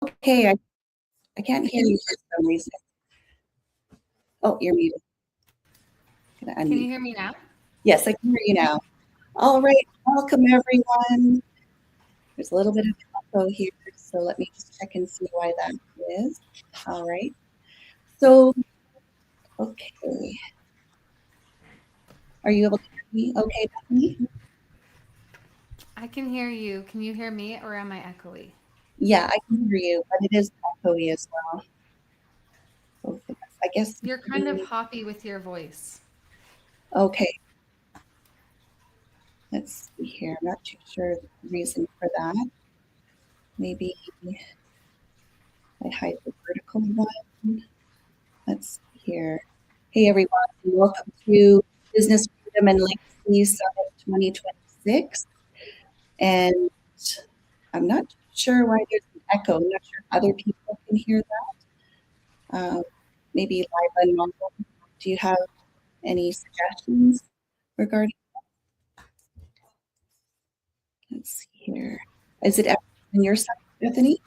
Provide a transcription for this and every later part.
Okay, I can't hear you for some reason. Oh, you're muted. Gonna Can you unmute. hear me now? Yes, I can hear you now. All right, welcome everyone. There's a little bit of echo here, so let me just check and see why that is. All right. So, okay. Are you able to hear me? Okay, Bethany? I can hear you. Can you hear me or am I echoey? Yeah, I can hear you, but it is echoey as well. Both of us. I guess You're kind of maybe, hoppy with your voice. okay, let's see here. I'm not too sure the reason for that. Maybe I hide the vertical one. Let's see here. Hey, everyone, and welcome to Business Freedom and Legacy Summit 2026. And I'm not sure why there's an echo. I'm not sure if other people can hear that. Maybe live and normal. Do you have any suggestions regarding? Let's see here. Is it echoing on your side, Bethany?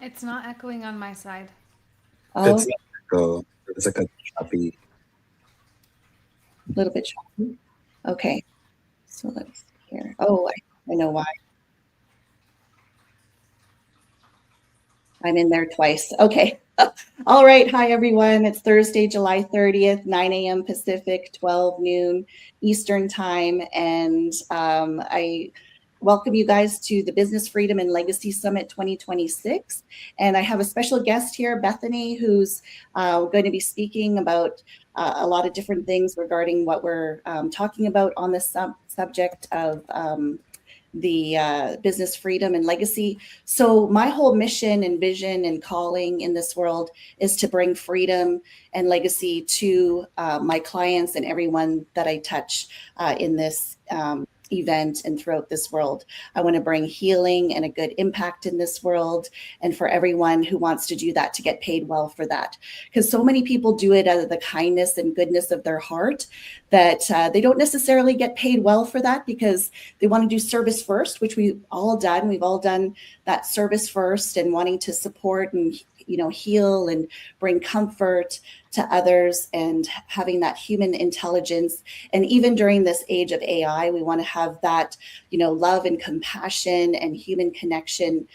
It's not echoing on my side. Oh, It's not echo. It's like a choppy. a little bit choppy. Okay, so let's see here. Oh, I know why. I'm in there twice. Okay. All right. Hi, everyone. It's Thursday, July 30th, 9 a.m. Pacific, 12 noon Eastern Time. And I welcome you guys to the Business Freedom and Legacy Summit 2026. And I have a special guest here, Bethany, who's going to be speaking about a lot of different things regarding what we're talking about on this subject of the business freedom and legacy. So my whole mission and vision and calling in this world is to bring freedom and legacy to my clients and everyone that I touch in this event and throughout this world. I want to bring healing and a good impact in this world, and for everyone who wants to do that to get paid well for that. Because so many people do it out of the kindness and goodness of their heart that they don't necessarily get paid well for that, because they want to do service first, which we've all done. We've all done that service first and wanting to support and heal and bring comfort to others and having that human intelligence. And even during this age of AI, we want to have that, love and compassion and human connection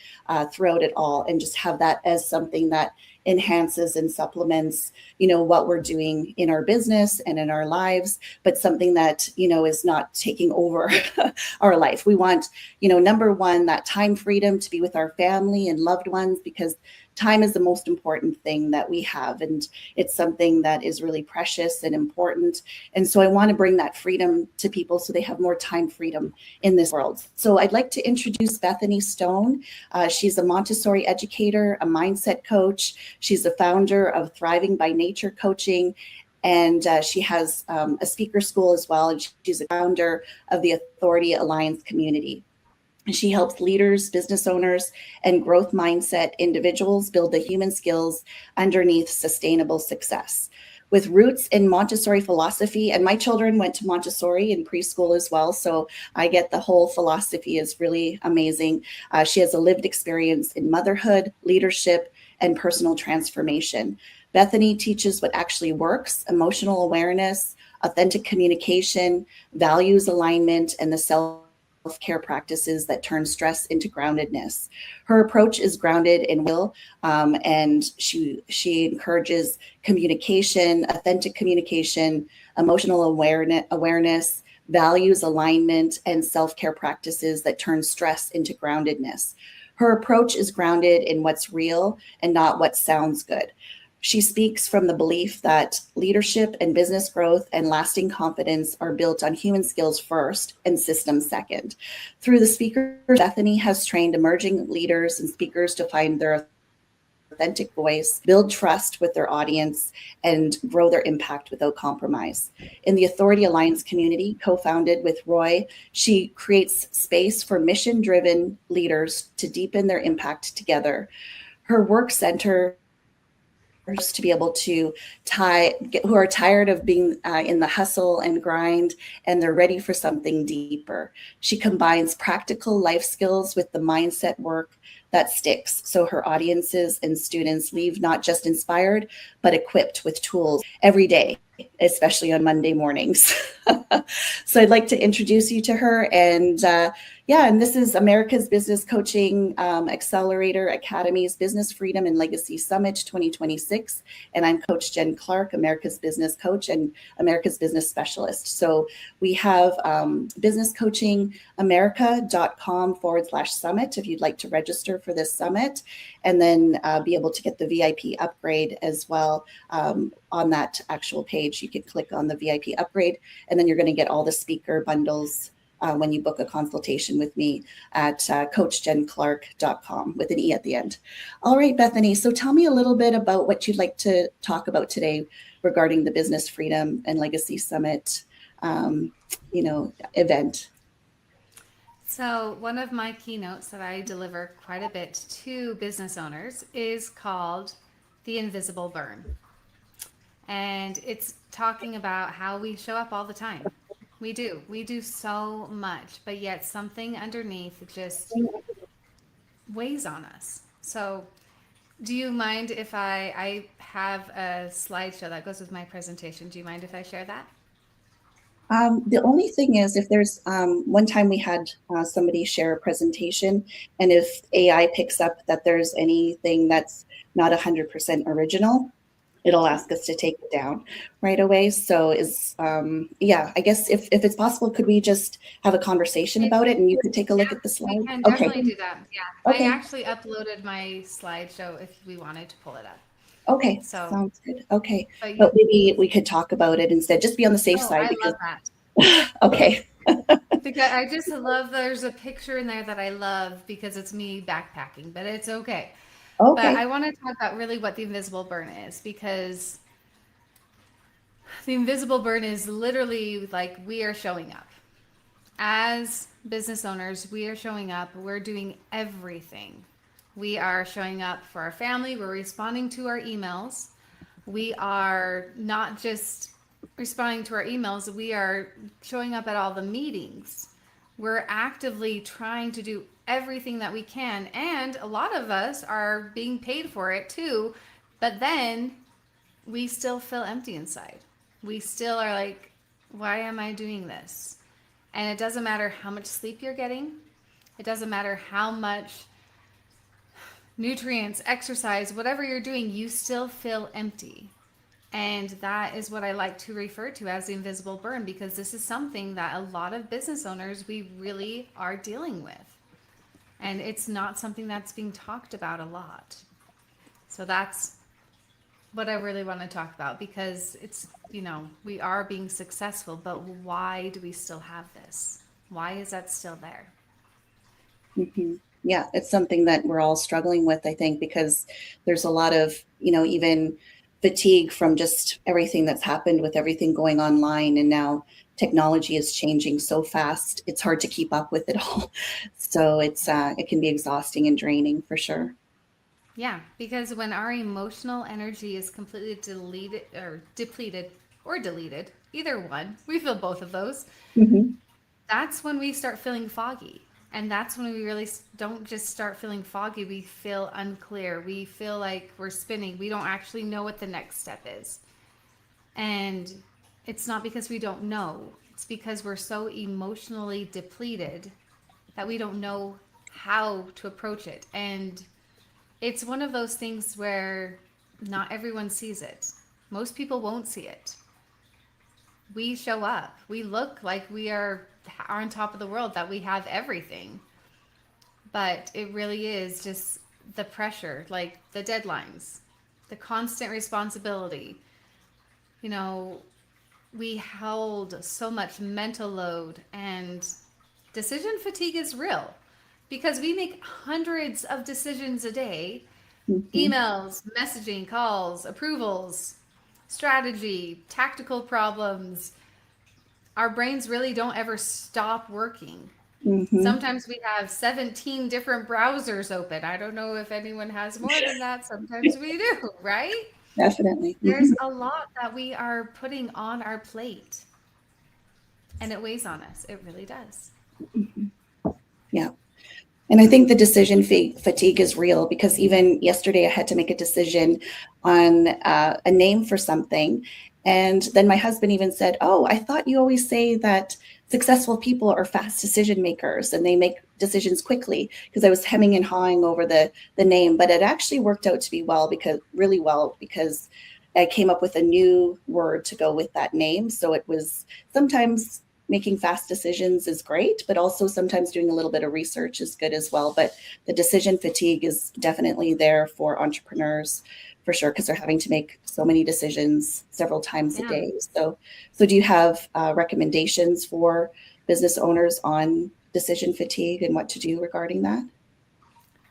throughout it all, and just have that as something that enhances and supplements, what we're doing in our business and in our lives, but something that, is not taking over our life. We want, number one, that time freedom to be with our family and loved ones, because time is the most important thing that we have. And it's something that is really precious and important. And so I want to bring that freedom to people so they have more time freedom in this world. So I'd like to introduce Bethany Stone. She's a Montessori educator, a mindset coach. She's the founder of Thriving by Nature Coaching. And she has a speaker school as well. And she's a founder of the Authority Alliance community. She helps leaders, business owners, and growth mindset individuals build the human skills underneath sustainable success. With roots in Montessori philosophy, and my children went to Montessori in preschool as well, so I get the whole philosophy is really amazing. She has a lived experience in motherhood, leadership, and personal transformation. Bethany teaches what actually works: emotional awareness, authentic communication, values alignment, and the self-care practices that turn stress into groundedness. Her approach is grounded in will, and she encourages communication, authentic communication, emotional awareness, values alignment, and self-care practices that turn stress into groundedness. Her approach is grounded in what's real and not what sounds good. She speaks from the belief that leadership and business growth and lasting confidence are built on human skills first and systems second. Through the speakers, Bethany has trained emerging leaders and speakers to find their authentic voice, build trust with their audience, and grow their impact without compromise. In the Authority Alliance community, co-founded with Roy, she creates space for mission-driven leaders to deepen their impact together. Her work center to be able to who are tired of being in the hustle and grind, and they're ready for something deeper. She combines practical life skills with the mindset work that sticks. So her audiences and students leave not just inspired, but equipped with tools every day, especially on Monday mornings. So I'd like to introduce you to her. And and this is America's Business Coaching Accelerator Academy's Business Freedom and Legacy Summit 2026. And I'm Coach Jen Clark, America's Business Coach and America's Business Specialist. So we have businesscoachingamerica.com/summit if you'd like to register for this summit, and then be able to get the VIP upgrade as well. On that actual page, you can click on the VIP upgrade, and then you're going to get all the speaker bundles when you book a consultation with me at coachjenclark.com with an E at the end. All right, Bethany, so tell me a little bit about what you'd like to talk about today regarding the Business Freedom and Legacy Summit event. So, one of my keynotes that I deliver quite a bit to business owners is called The Invisible Burn. And it's talking about how we show up all the time. We do so much, but yet something underneath just weighs on us. So, do you mind if I have a slideshow that goes with my presentation? Do you mind if I share that? The only thing is, if there's one time we had somebody share a presentation, and if AI picks up that there's anything that's not 100% original, it'll ask us to take it down right away. So I guess if it's possible, could we just have a conversation about it and you could take a look at the slide? We can definitely do that. Yeah. Okay. I actually uploaded my slideshow if we wanted to pull it up. Okay, So sounds good. Okay, but maybe we could talk about it instead, just be on the safe side. I love that. Okay. Because I just love there's a picture in there that I love because it's me backpacking, but it's okay. But I want to talk about really what the invisible burn is, because the invisible burn is literally like we are showing up. As business owners, we are showing up. We're doing everything. We are showing up for our family. We're responding to our emails. We are not just responding to our emails. We are showing up at all the meetings. We're actively trying to do everything that we can. And a lot of us are being paid for it too. But then we still feel empty inside. We still are like, why am I doing this? And it doesn't matter how much sleep you're getting. It doesn't matter how much nutrients, exercise, whatever you're doing, you still feel empty. And that is what I like to refer to as the invisible burn, because this is something that a lot of business owners, we really are dealing with. And it's not something that's being talked about a lot. So that's what I really want to talk about, because it's, we are being successful, but why do we still have this? Why is that still there? Mm-hmm. Yeah, it's something that we're all struggling with, I think, because there's a lot of, even fatigue from just everything that's happened with everything going online. And now technology is changing so fast. It's hard to keep up with it all. So it can be exhausting and draining for sure. Yeah, because when our emotional energy is completely depleted or deleted, either one, we feel both of those. Mm-hmm. That's when we start feeling foggy. And that's when we really don't just start feeling foggy, we feel unclear. We feel like we're spinning. We don't actually know what the next step is. And it's not because we don't know. It's because we're so emotionally depleted that we don't know how to approach it. And it's one of those things where not everyone sees it. Most people won't see it. We show up. We look like we are on top of the world, that we have everything. But it really is just the pressure, like the deadlines, the constant responsibility. We hold so much mental load, and decision fatigue is real because we make hundreds of decisions a day. Mm-hmm. Emails, messaging, calls, approvals, strategy, tactical problems. Our brains really don't ever stop working. Mm-hmm. Sometimes we have 17 different browsers open. I don't know if anyone has more than that. Sometimes we do, right? Definitely. There's a lot that we are putting on our plate, and it weighs on us. It really does. Mm-hmm. Yeah. And I think the decision fatigue is real, because even yesterday I had to make a decision on a name for something. And then my husband even said, "Oh, I thought you always say that successful people are fast decision makers and they make decisions quickly," because I was hemming and hawing over the name. But it actually worked out to be really well, because I came up with a new word to go with that name. So it was sometimes making fast decisions is great, but also sometimes doing a little bit of research is good as well. But the decision fatigue is definitely there for entrepreneurs, for sure, because they're having to make so many decisions several times a day. So do you have recommendations for business owners on decision fatigue and what to do regarding that?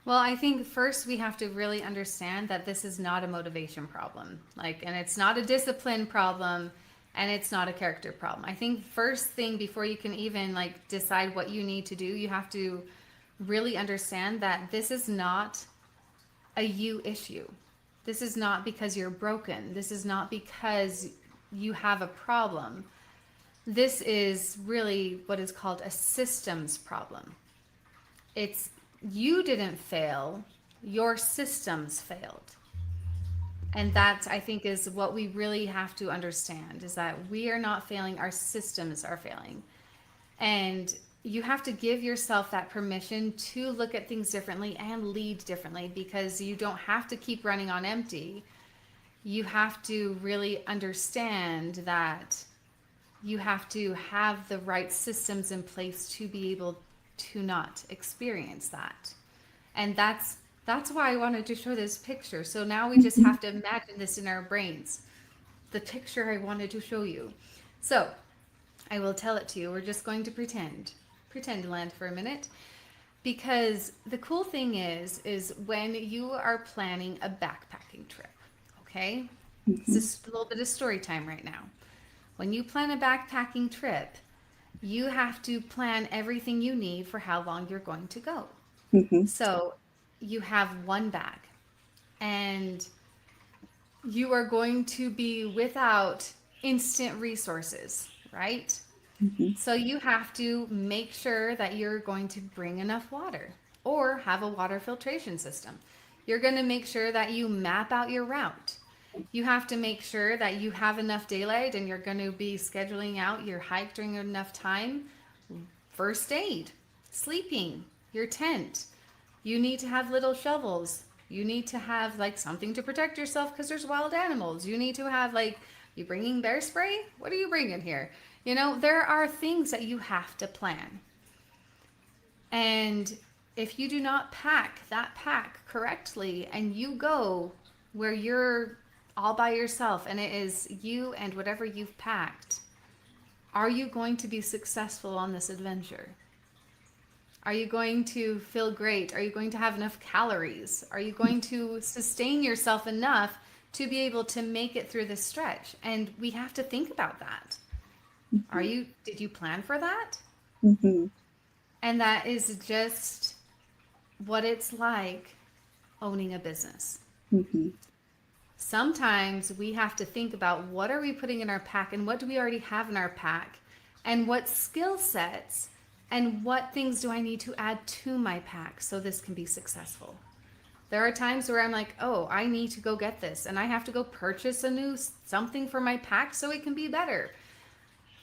Well, I think first we have to really understand that this is not a motivation problem. And it's not a discipline problem, and it's not a character problem. I think first thing before you can even decide what you need to do, you have to really understand that this is not a you issue. This is not because you're broken. This is not because you have a problem. This is really what is called a systems problem. It's you didn't fail, your systems failed. And that, I think, is what we really have to understand, is that we are not failing, our systems are failing. And you have to give yourself that permission to look at things differently and lead differently, because you don't have to keep running on empty. You have to really understand that you have to have the right systems in place to be able to not experience that. And that's why I wanted to show this picture. So now we just have to imagine this in our brains. The picture I wanted to show you. So I will tell it to you. We're just going to pretend land for a minute. Because the cool thing is when you are planning a backpacking trip, okay? It's just a little bit of story time right now. When you plan a backpacking trip, you have to plan everything you need for how long you're going to go. Mm-hmm. So you have one bag, and you are going to be without instant resources, right? Mm-hmm. So you have to make sure that you're going to bring enough water or have a water filtration system. You're going to make sure that you map out your route. You have to make sure that you have enough daylight, and you're going to be scheduling out your hike during enough time. First aid, sleeping, your tent. You need to have little shovels. You need to have something to protect yourself because there's wild animals. You need to have you bringing bear spray? What are you bringing here? There are things that you have to plan. And if you do not pack that pack correctly, and you go where you're all by yourself and it is you and whatever you've packed, are you going to be successful on this adventure? Are you going to feel great? Are you going to have enough calories? Are you going to sustain yourself enough to be able to make it through this stretch? And we have to think about that. Did you plan for that? Mm-hmm. And that is just what it's like owning a business. Mm-hmm. Sometimes we have to think about, what are we putting in our pack, and what do we already have in our pack, and what skill sets and what things do I need to add to my pack so this can be successful. There are times where I'm like, oh, I need to go get this, and I have to go purchase a new something for my pack so it can be better.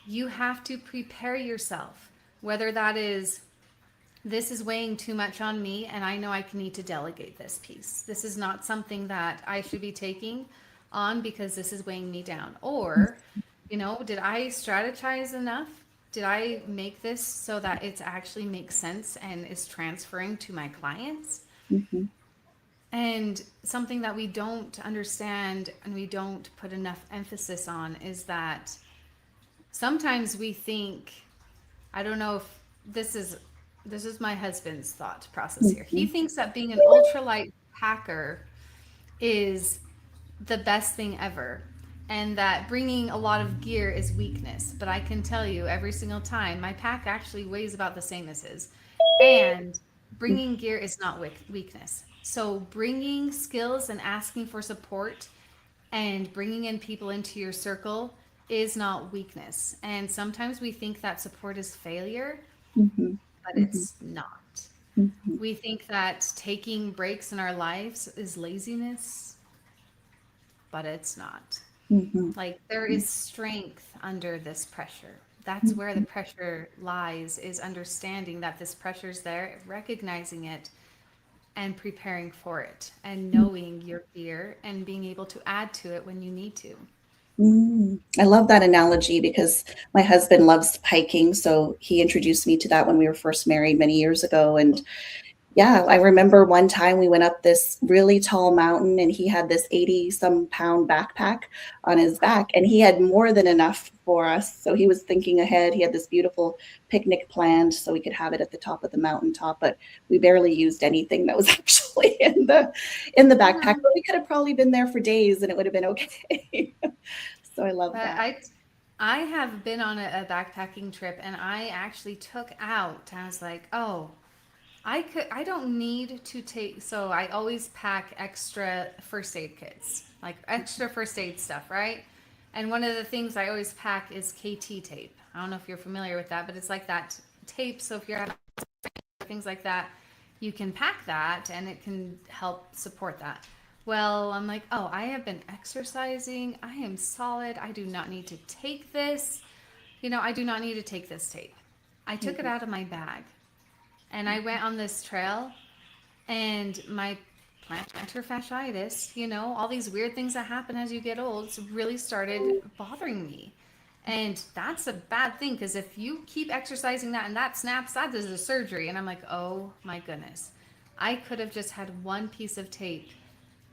You have to prepare yourself, whether that is, this is weighing too much on me and I know I need to delegate this piece. This is not something that I should be taking on because this is weighing me down. Or, did I strategize enough? Did I make this so that it actually makes sense and is transferring to my clients? Mm-hmm. And something that we don't understand and we don't put enough emphasis on is that sometimes we think, I don't know if this is my husband's thought process here. He thinks that being an ultralight packer is the best thing ever, and that bringing a lot of gear is weakness. But I can tell you, every single time, my pack actually weighs about the same as his. And bringing gear is not weakness. So bringing skills and asking for support and bringing in people into your circle is not weakness. And sometimes we think that support is failure, Mm-hmm. but it's not. Mhm. We think that taking breaks in our lives is laziness, but it's not. Mhm. Like there is strength under this pressure. That's where the pressure lies, is understanding that this pressure is there, recognizing it and preparing for it and knowing your fear and being able to add to it when you need to. I love that analogy because my husband loves hiking. So he introduced me to that when we were first married many years ago. And yeah, I remember one time we went up this really tall mountain and he had this 80 some pound backpack on his back and he had more than enough for us. So he was thinking ahead. He had this beautiful picnic planned so we could have it at the top of the mountaintop, but we barely used anything that was actually in the backpack. But we could have probably been there for days and it would have been okay. So I love But that. I have been on a backpacking trip and I actually took out, I was like, oh, I don't need to take, so I always pack extra first aid kits, like extra first aid stuff, right? And one of the things I always pack is KT tape. I don't know if you're familiar with that, but it's like that tape. So if you're having things like that, you can pack that and it can help support that. Well, I'm like, oh, I have been exercising. I am solid. I do not need to take this. I do not need to take this tape. I took it Mhm. out of my bag and I went on this trail and my plantar fasciitis, all these weird things that happen as you get old, really started bothering me. And that's a bad thing because if you keep exercising that and that snaps, that is a surgery. And I'm like, oh my goodness. I could have just had one piece of tape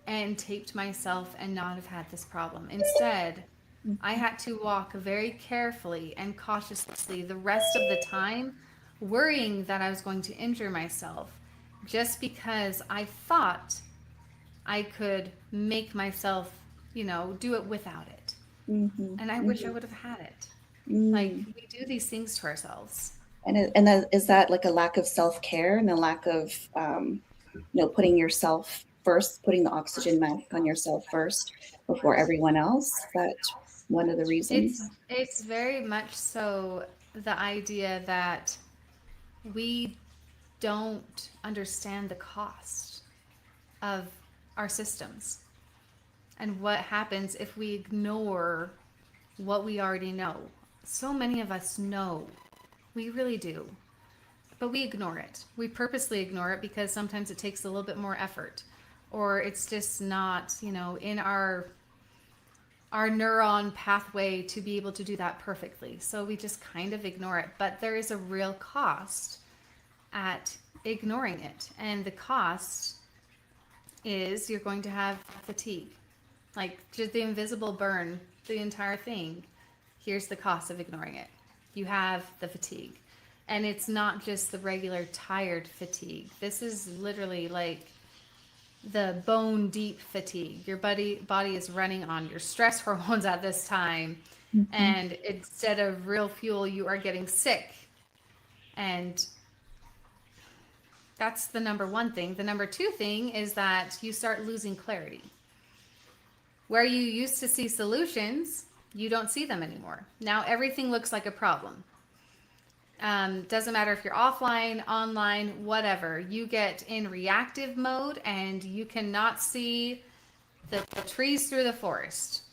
and taped myself and not have had this problem. Instead, I had to walk very carefully and cautiously the rest of the time, worrying that I was going to injure myself just because I thought I could make myself, do it without it. Mhm. And I wish I Mhm. would have had it. Like, Mm. we do these things to ourselves. And is that like a lack of self-care and a lack of putting yourself first, putting the oxygen mask on yourself first before everyone else? Is that one of the It's reasons? it's very much so the idea that we don't understand the cost of our systems and what happens if we ignore what we already know. So many of us know, we really do, but we ignore it. We purposely ignore it because sometimes it takes a little bit more effort, or it's just not, in our neuron pathway to be able to do that perfectly. So we just kind of ignore it. But there is a real cost at ignoring it. And the cost is you're going to have fatigue. Like just the invisible burn, the entire thing. Here's the cost of ignoring it. You have the fatigue. And it's not just the regular tired fatigue. This is literally like the bone deep fatigue. Your body is running on your stress hormones at this time. Mhm. And instead of real fuel, you are getting sick. And that's the number one thing. The number two thing is that you start losing clarity. Where you used to see solutions, you don't see them anymore. Now everything looks like a problem. Doesn't matter if you're offline, online, whatever. You get in reactive mode and you cannot see the trees through the forest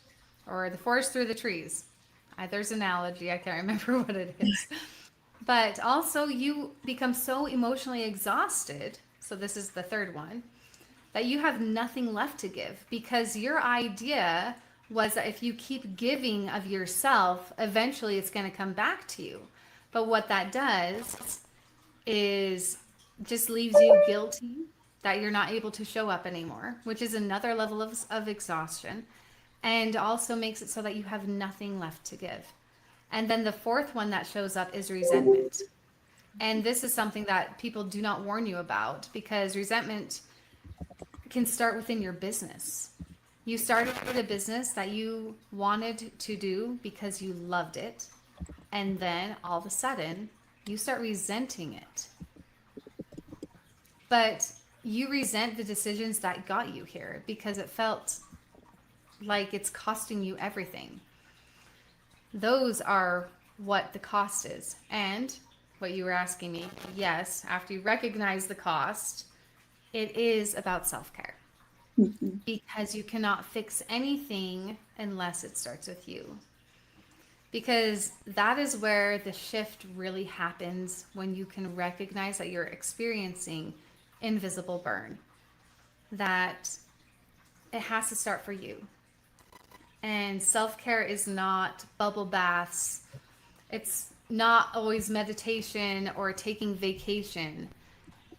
or the forest through the trees. There's an analogy. I can't remember what it is. But also, you become so emotionally exhausted. So, this is the third one, that you have nothing left to give because your idea was that if you keep giving of yourself, eventually it's going to come back to you. But what that does is just leaves you guilty that you're not able to show up anymore, which is another level of exhaustion, and also makes it so that you have nothing left to give. And then the fourth one that shows up is resentment. And this is something that people do not warn you about because resentment can start within your business. You started a business that you wanted to do because you loved it. And then all of a sudden, you start resenting it. But you resent the decisions that got you here because it felt like it's costing you everything. Those are what the cost is. And what you were asking me, yes, after you recognize the cost, it is about self-care. Mm-hmm. Because you cannot fix anything unless it starts with you. Because that is where the shift really happens, when you can recognize that you're experiencing invisible burn, that it has to start for you. And self-care is not bubble baths. It's not always meditation or taking vacation.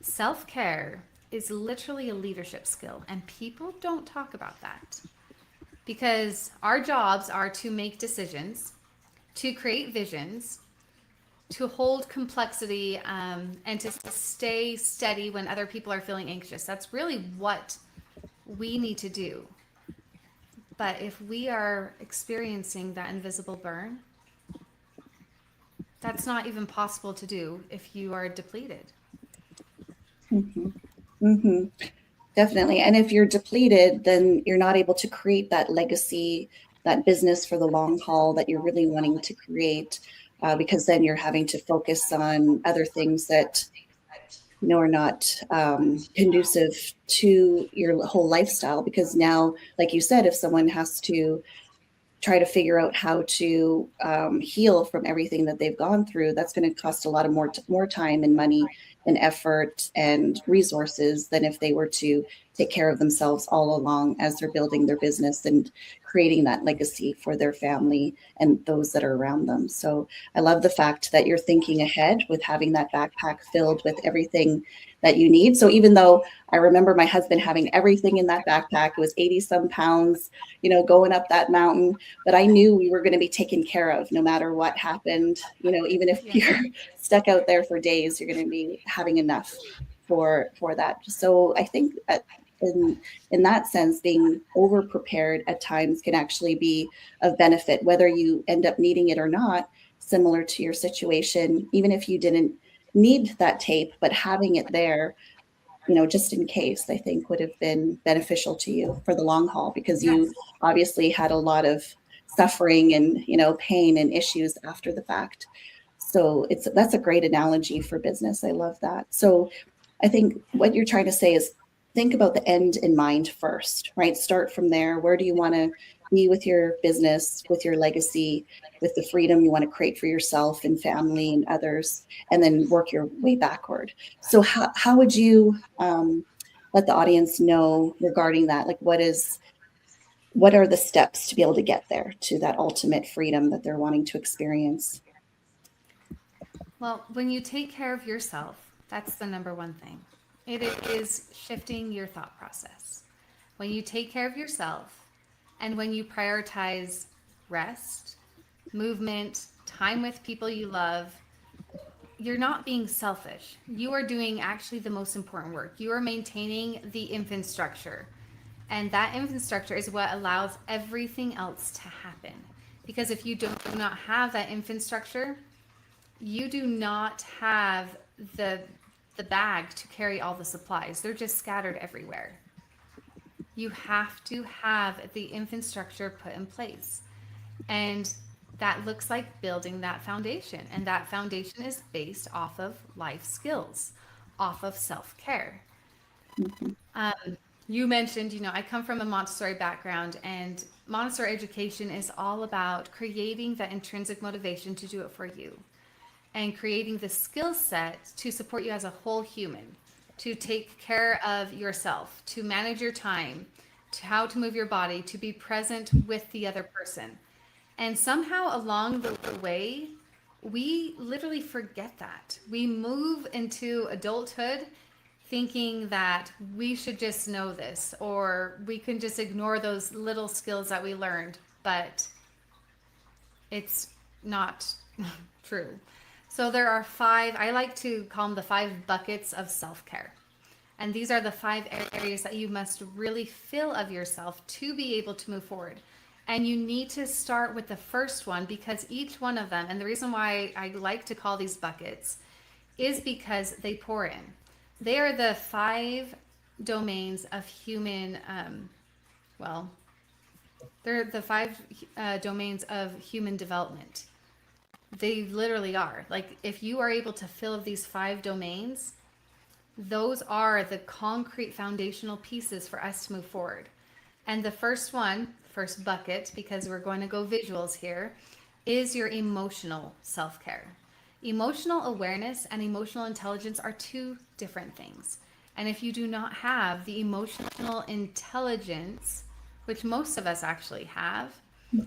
Self-care is literally a leadership skill, and people don't talk about that, because our jobs are to make decisions, to create visions, to hold complexity, and to stay steady when other people are feeling anxious. That's really what we need to do. But if we are experiencing that invisible burn, that's not even possible to do if you are depleted. Mm-hmm. Mm-hmm. Definitely. And if you're depleted, then you're not able to create that legacy, that business for the long haul that you're really wanting to create, because then you're having to focus on other things that are not conducive to your whole lifestyle. Because now, like you said, if someone has to try to figure out how to heal from everything that they've gone through, that's going to cost a lot of more time and money and effort and resources than if they were to take care of themselves all along as they're building their business and creating that legacy for their family and those that are around them. So I love the fact that you're thinking ahead with having that backpack filled with everything that you need. So even though I remember my husband having everything in that backpack, it was 80 some pounds, going up that mountain, but I knew we were going to be taken care of no matter what happened. Even if Yeah. you're stuck out there for days, you're going to be having enough for that. So I think that in that sense, being over prepared at times can actually be of benefit, whether you end up needing it or not. Similar to your situation, even if you didn't need that tape, but having it there, just in case, I think would have been beneficial to you for the long haul, because you Yes. obviously had a lot of suffering and, pain and issues after the fact. So that's a great analogy for business. I love that. So I think what you're trying to say is think about the end in mind first, right? Start from there. Where do you want to be with your business, with your legacy, with the freedom you want to create for yourself and family and others, and then work your way backward. So how would you let the audience know regarding that? Like, what are the steps to be able to get there to that ultimate freedom that they're wanting to experience? Well, when you take care of yourself, that's the number one thing. It is shifting your thought process. When you take care of yourself and when you prioritize rest, movement, time with people you love, you're not being selfish. You are doing actually the most important work. You are maintaining the infrastructure. And that infrastructure is what allows everything else to happen. Because if you do not have that infrastructure, you do not have the bag to carry all the supplies. They're just scattered everywhere. You have to have the infrastructure put in place. And that looks like building that foundation. And that foundation is based off of life skills, off of self-care. Mhm. You mentioned, I come from a Montessori background, and Montessori education is all about creating that intrinsic motivation to do it for you and creating the skill set to support you as a whole human, to take care of yourself, to manage your time, to how to move your body, to be present with the other person. And somehow along the way, we literally forget that. We move into adulthood thinking that we should just know this, or we can just ignore those little skills that we learned, but it's not true. So there are five, I like to call them the 5 buckets of self-care. And these are the 5 areas that you must really fill of yourself to be able to move forward. And you need to start with the first one, because each one of them, and the reason why I like to call these buckets is because they pour in. They are the 5 domains of human, they're the 5 domains of human development. They literally are. Like, if you are able to fill these 5 domains, those are the concrete foundational pieces for us to move forward. And the first one, first bucket, because we're going to go visuals here, is your emotional self-care. Emotional awareness and emotional intelligence are 2 different things. And if you do not have the emotional intelligence, which most of us actually have,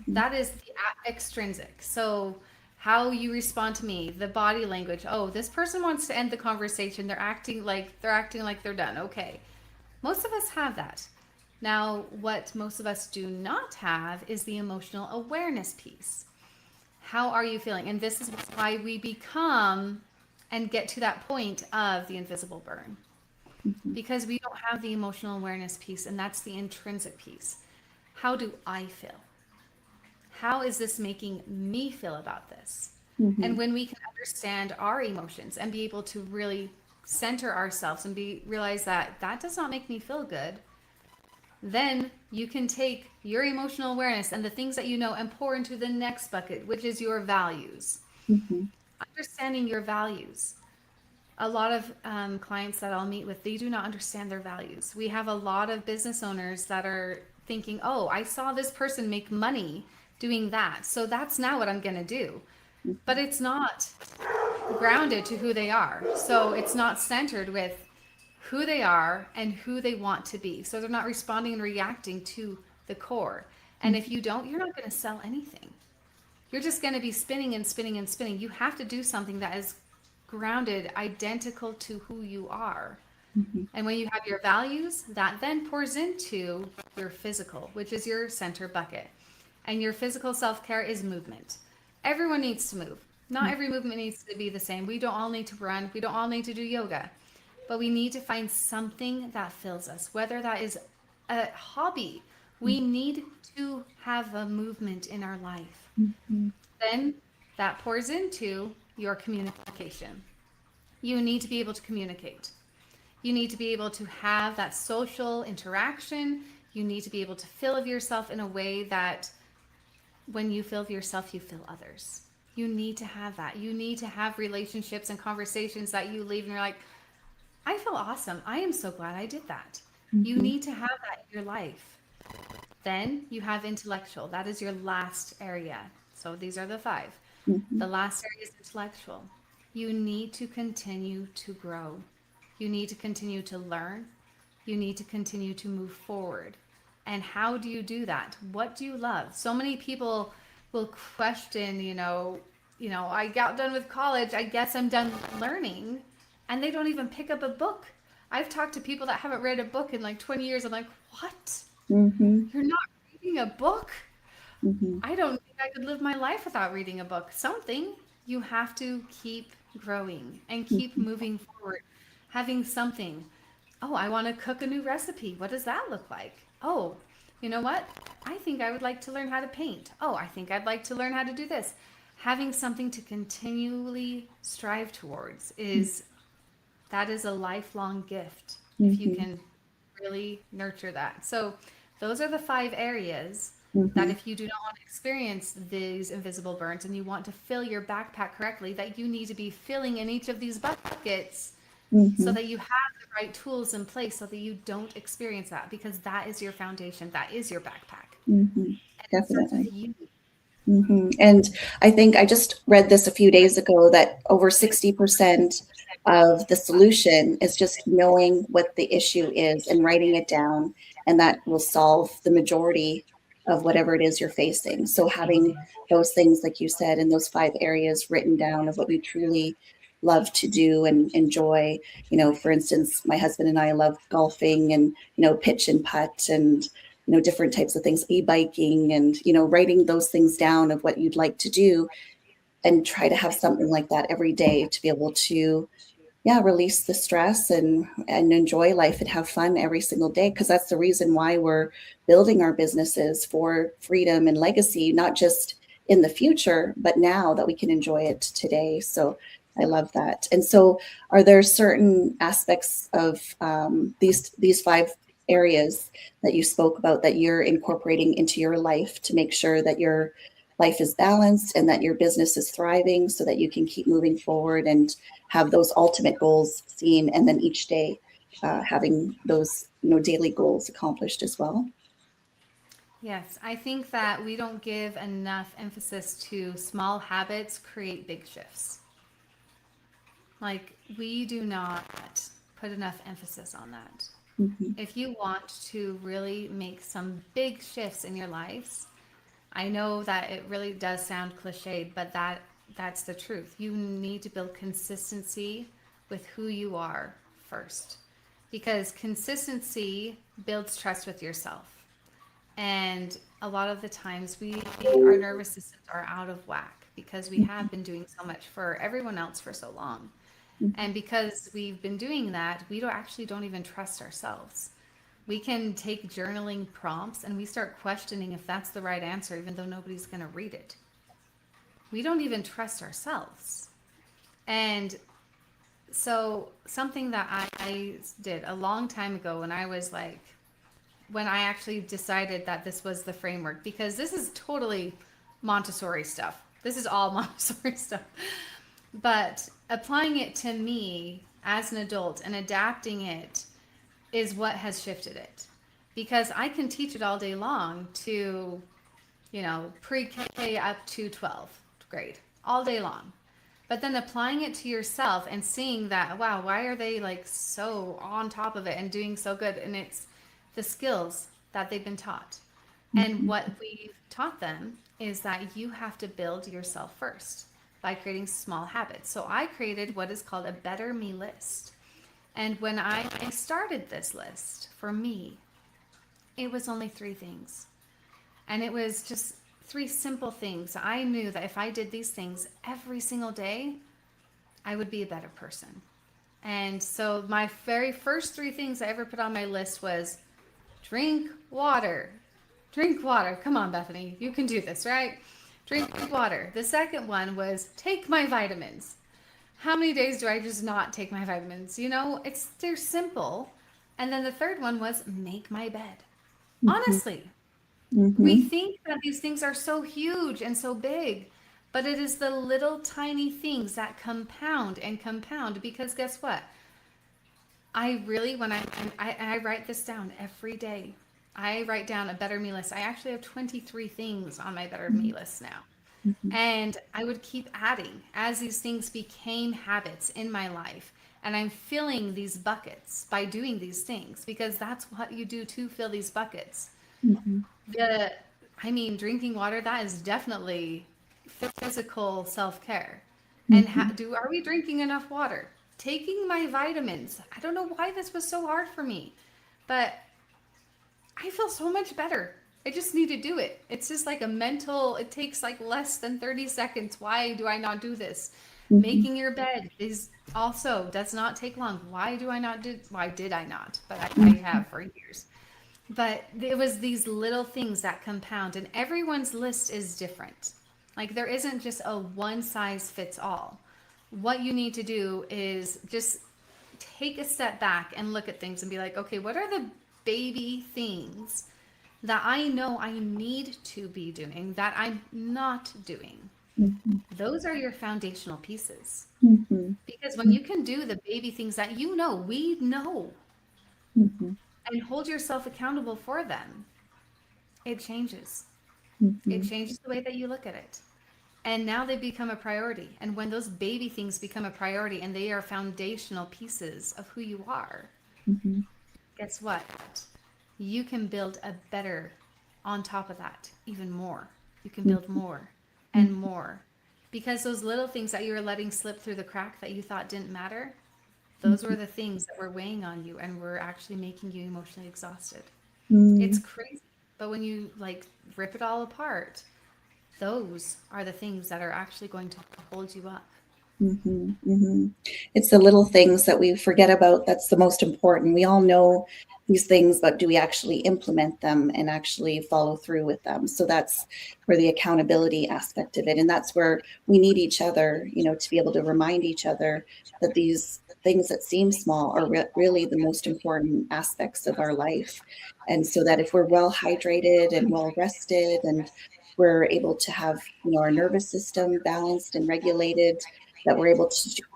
that is the extrinsic. So how you respond to me, the body language. Oh, this person wants to end the conversation. They're acting like they're done. Okay. Most of us have that. Now, what most of us do not have is the emotional awareness piece. How are you feeling? And this is why we become and get to that point of the invisible burn. Because we don't have the emotional awareness piece, and that's the intrinsic piece. How do I feel? How is this making me feel about this? And when we can understand our emotions and be able to really center ourselves and realize that that does not make me feel good, then you can take your emotional awareness and the things that you know and pour into the next bucket, which is your values. Understanding your values. A lot of clients that I'll meet with, they do not understand their values. We have a lot of business owners that are thinking, oh, I saw this person make money doing that, so that's now what I'm going to do. But it's not grounded to who they are. So it's not centered with who they are and who they want to be. So they're not responding and reacting to the core. And if you don't, you're not going to sell anything. You're just going to be spinning and spinning and spinning. You have to do something that is grounded, identical to who you are. And when you have your values, that then pours into your physical, which is your center bucket. And your physical self-care is movement. Everyone needs to move. Not every movement needs to be the same. We don't all need to run. We don't all need to do yoga. But we need to find something that fills us, whether that is a hobby. We need to have a movement in our life. Then that pours into your communication. You need to be able to communicate. You need to be able to have that social interaction. You need to be able to fill of yourself in a way that when you fill of yourself, you fill others. You need to have that. You need to have relationships and conversations that you leave and you're like, I feel awesome. I am so glad I did that. You need to have that in your life. Then you have intellectual. That is your last area. So these are the 5. The last area is intellectual. You need to continue to grow. You need to continue to learn. You need to continue to move forward. And how do you do that? What do you love? So many people will question, I got done with college. I guess I'm done learning. And they don't even pick up a book. I've talked to people that haven't read a book in like 20 years. I'm like, what? You're not reading a book? I don't think I could live my life without reading a book. Something. You have to keep growing and keep moving forward. Having something. Oh, I want to cook a new recipe. What does that look like? Oh, you know what? I think I would like to learn how to paint. Oh, I think I'd like to learn how to do this. Having something to continually strive towards is a lifelong gift if you can really nurture that. So those are the 5 areas that if you do not want to experience these invisible burns and you want to fill your backpack correctly, that you need to be filling in each of these buckets so that you have the right tools in place so that you don't experience that, because that is your foundation. That is your backpack. Definitely. And I think I just read this a few days ago that over 60% of the solution is just knowing what the issue is and writing it down, and that will solve the majority of whatever it is you're facing. So having those things, like you said, in those 5 areas written down of what we truly love to do and enjoy. For instance, my husband and I love golfing and, pitch and putt and, different types of things, e-biking and, writing those things down of what you'd like to do and try to have something like that every day to be able to, release the stress and enjoy life and have fun every single day. Because that's the reason why we're building our businesses, for freedom and legacy, not just in the future, but now that we can enjoy it today. So I love that. And so are there certain aspects of these 5 areas that you spoke about that you're incorporating into your life to make sure that you're life is balanced and that your business is thriving so that you can keep moving forward and have those ultimate goals seen, and then each day having those daily goals accomplished as well. Yes, I think that we don't give enough emphasis to small habits create big shifts. Like, we do not put enough emphasis on that. Mm-hmm. If you want to really make some big shifts in your lives, I know that it really does sound cliched, but that's the truth. You need to build consistency with who you are first, because consistency builds trust with yourself. And a lot of the times our nervous systems are out of whack because we have been doing so much for everyone else for so long. And because we've been doing that, we don't even trust ourselves. We can take journaling prompts and we start questioning if that's the right answer, even though nobody's going to read it. We don't even trust ourselves. And so something that I did a long time ago when I actually decided that this was the framework, because this is totally Montessori stuff. This is all Montessori stuff. But applying it to me as an adult and adapting it is what has shifted it. Because I can teach it all day long to, pre-K up to 12th grade, all day long. But then applying it to yourself and seeing that, wow, why are they like so on top of it and doing so good? And it's the skills that they've been taught. And what we've taught them is that you have to build yourself first by creating small habits. So I created what is called a Better Me list. And when I started this list, for me, it was only 3 things. And it was just 3 simple things. I knew that if I did these things every single day, I would be a better person. And so my very first 3 things I ever put on my list was drink water. Drink water. Come on, Bethany. You can do this, right? Drink water. The second one was take my vitamins. How many days do I just not take my vitamins? They're simple. And then the third one was make my bed. Honestly, we think that these things are so huge and so big, but it is the little tiny things that compound and compound, because guess what? When I write this down every day. I write down a Better Me list. I actually have 23 things on my Better Me list now. And I would keep adding as these things became habits in my life. And I'm filling these buckets by doing these things, because that's what you do to fill these buckets. Drinking water, that is definitely physical self-care. And are we drinking enough water? Taking my vitamins. I don't know why this was so hard for me, but I feel so much better. I just need to do it. It's just like it takes like less than 30 seconds. Why do I not do this? Making your bed does not take long. Why did I not? But I have for years. But it was these little things that compound, and everyone's list is different. Like, there isn't just a one size fits all. What you need to do is just take a step back and look at things and be like, okay, what are the baby things that I know I need to be doing that I'm not doing? Those are your foundational pieces. Because when you can do the baby things that we know, and hold yourself accountable for them, it changes. It changes the way that you look at it. And now they become a priority. And when those baby things become a priority and they are foundational pieces of who you are, guess what? You can build a better on top of that, even more. You can build more and more. Because those little things that you were letting slip through the crack that you thought didn't matter, those were the things that were weighing on you and were actually making you emotionally exhausted. It's crazy. But when you rip it all apart, those are the things that are actually going to hold you up. It's the little things that we forget about that's the most important. We all know these things, but do we actually implement them and actually follow through with them? So that's where the accountability aspect of it, and that's where we need each other, to be able to remind each other that these things that seem small are really the most important aspects of our life. And so that if we're well hydrated and well rested and we're able to have, our nervous system balanced and regulated, that we're able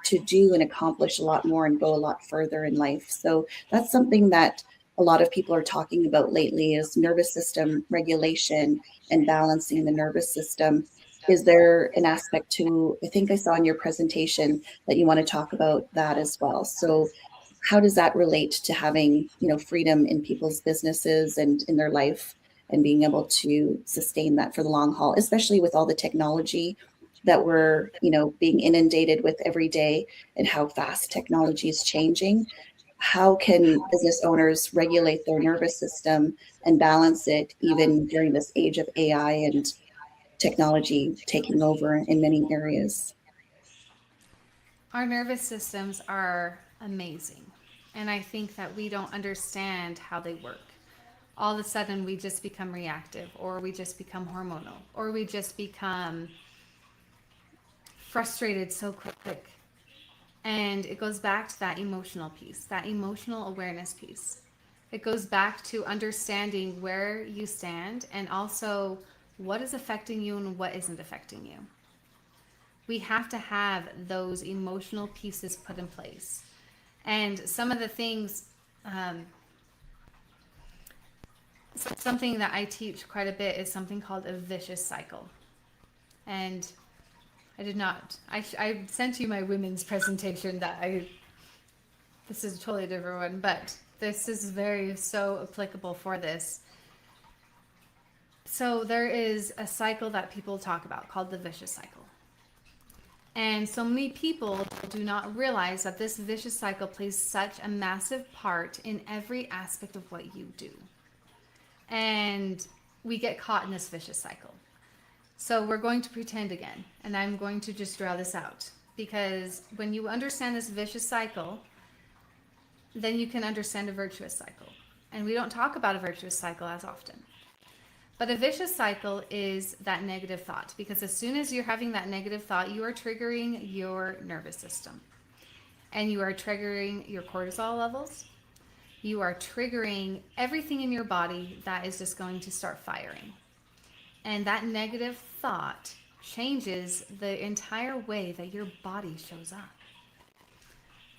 to do and accomplish a lot more and go a lot further in life. So that's something that a lot of people are talking about lately, is nervous system regulation and balancing the nervous system. Is there an aspect to, I think I saw in your presentation that you want to talk about that as well? So how does that relate to having, freedom in people's businesses and in their life, and being able to sustain that for the long haul, especially with all the technology that we're, being inundated with every day, and how fast technology is changing? How can business owners regulate their nervous system and balance it even during this age of AI and technology taking over in many areas? Our nervous systems are amazing. And I think that we don't understand how they work. All of a sudden, we just become reactive, or we just become hormonal, or we just become frustrated so quick. And it goes back to that emotional piece, that emotional awareness piece. It goes back to understanding where you stand, and also what is affecting you and what isn't affecting you. We have to have those emotional pieces put in place. And some of the things, something that I teach quite a bit is something called a vicious cycle. And I did not, I sent you my women's presentation this is a totally different one, but this is so applicable for this. So there is a cycle that people talk about called the vicious cycle. And so many people do not realize that this vicious cycle plays such a massive part in every aspect of what you do. And we get caught in this vicious cycle. So we're going to pretend again, and I'm going to just draw this out, because when you understand this vicious cycle, then you can understand a virtuous cycle. And we don't talk about a virtuous cycle as often. But a vicious cycle is that negative thought, because as soon as you're having that negative thought, you are triggering your nervous system, and you are triggering your cortisol levels. You are triggering everything in your body that is just going to start firing. And that negative thought changes the entire way that your body shows up.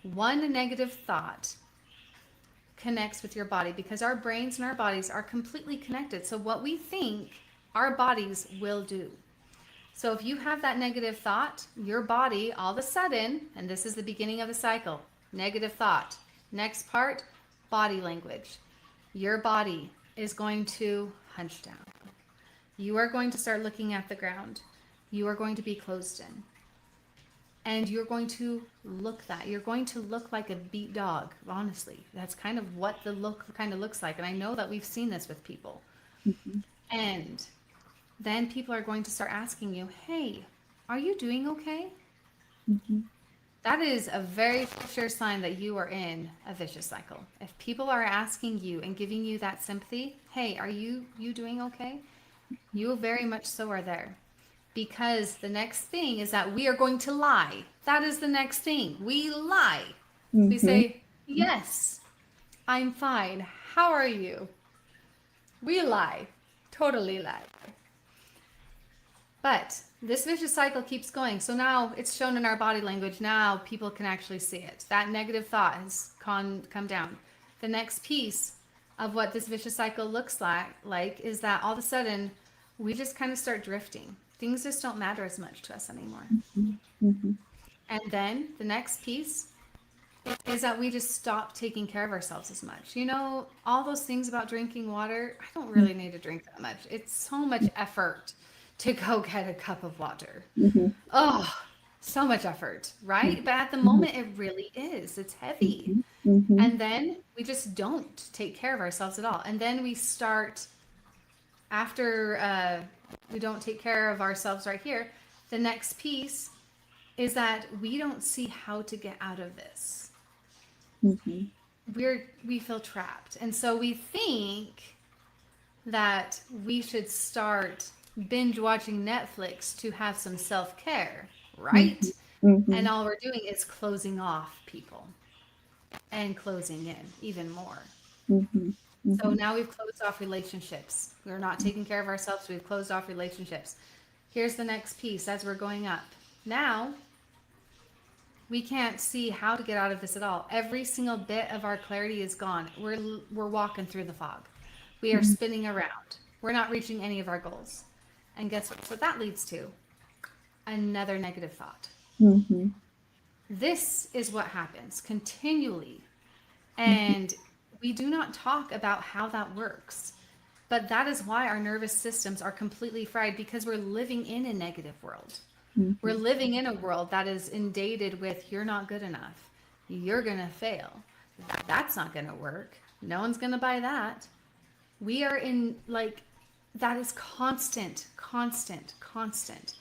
One negative thought connects with your body, because our brains and our bodies are completely connected. So what we think, our bodies will do. So if you have that negative thought, your body all of a sudden, and this is the beginning of the cycle, negative thought. Next part, body language. Your body is going to hunch down. You are going to start looking at the ground. You are going to be closed in. And you're going to you're going to look like a beat dog, honestly. That's kind of what the look kind of looks like. And I know that we've seen this with people. Mm-hmm. And then people are going to start asking you, hey, are you doing okay? Mm-hmm. That is a very sure sign that you are in a vicious cycle. If people are asking you and giving you that sympathy, hey, are you doing okay? You very much so are there. Because the next thing is that we are going to lie. That is the next thing. We lie. Mm-hmm. We say, yes, I'm fine. How are you? We lie. Totally lie. But this vicious cycle keeps going. So now it's shown in our body language. Now people can actually see it. That negative thought has come down. The next piece of what this vicious cycle looks like is that all of a sudden we just kind of start drifting. Things just don't matter as much to us anymore. Mm-hmm. And then the next piece is that we just stop taking care of ourselves as much. All those things about drinking water, I don't really need to drink that much. It's so much effort to go get a cup of water. Mm-hmm. Oh, so much effort, right? Mm-hmm. But at the moment, it really is. It's heavy. Mm-hmm. And then we just don't take care of ourselves at all. And then we start, after we don't take care of ourselves right here, the next piece is that we don't see how to get out of this. Mm-hmm. We feel trapped. And so we think that we should start binge watching Netflix to have some self-care, right? Mm-hmm. And all we're doing is closing off people and closing in even more. Mm-hmm. So now we've closed off relationships. We're not taking care of ourselves. We've closed off relationships. Here's the next piece as we're going up. Now we can't see how to get out of this at all. Every single bit of our clarity is gone. We're walking through the fog. We are spinning around. We're not reaching any of our goals. And guess what that leads to? Another negative thought. This is what happens continually. And we do not talk about how that works. But that is why our nervous systems are completely fried, because we're living in a negative world. We're living in a world that is inundated with, you're not good enough. You're going to fail. That's not going to work. No one's going to buy that. We are in that is constant, constant, constant.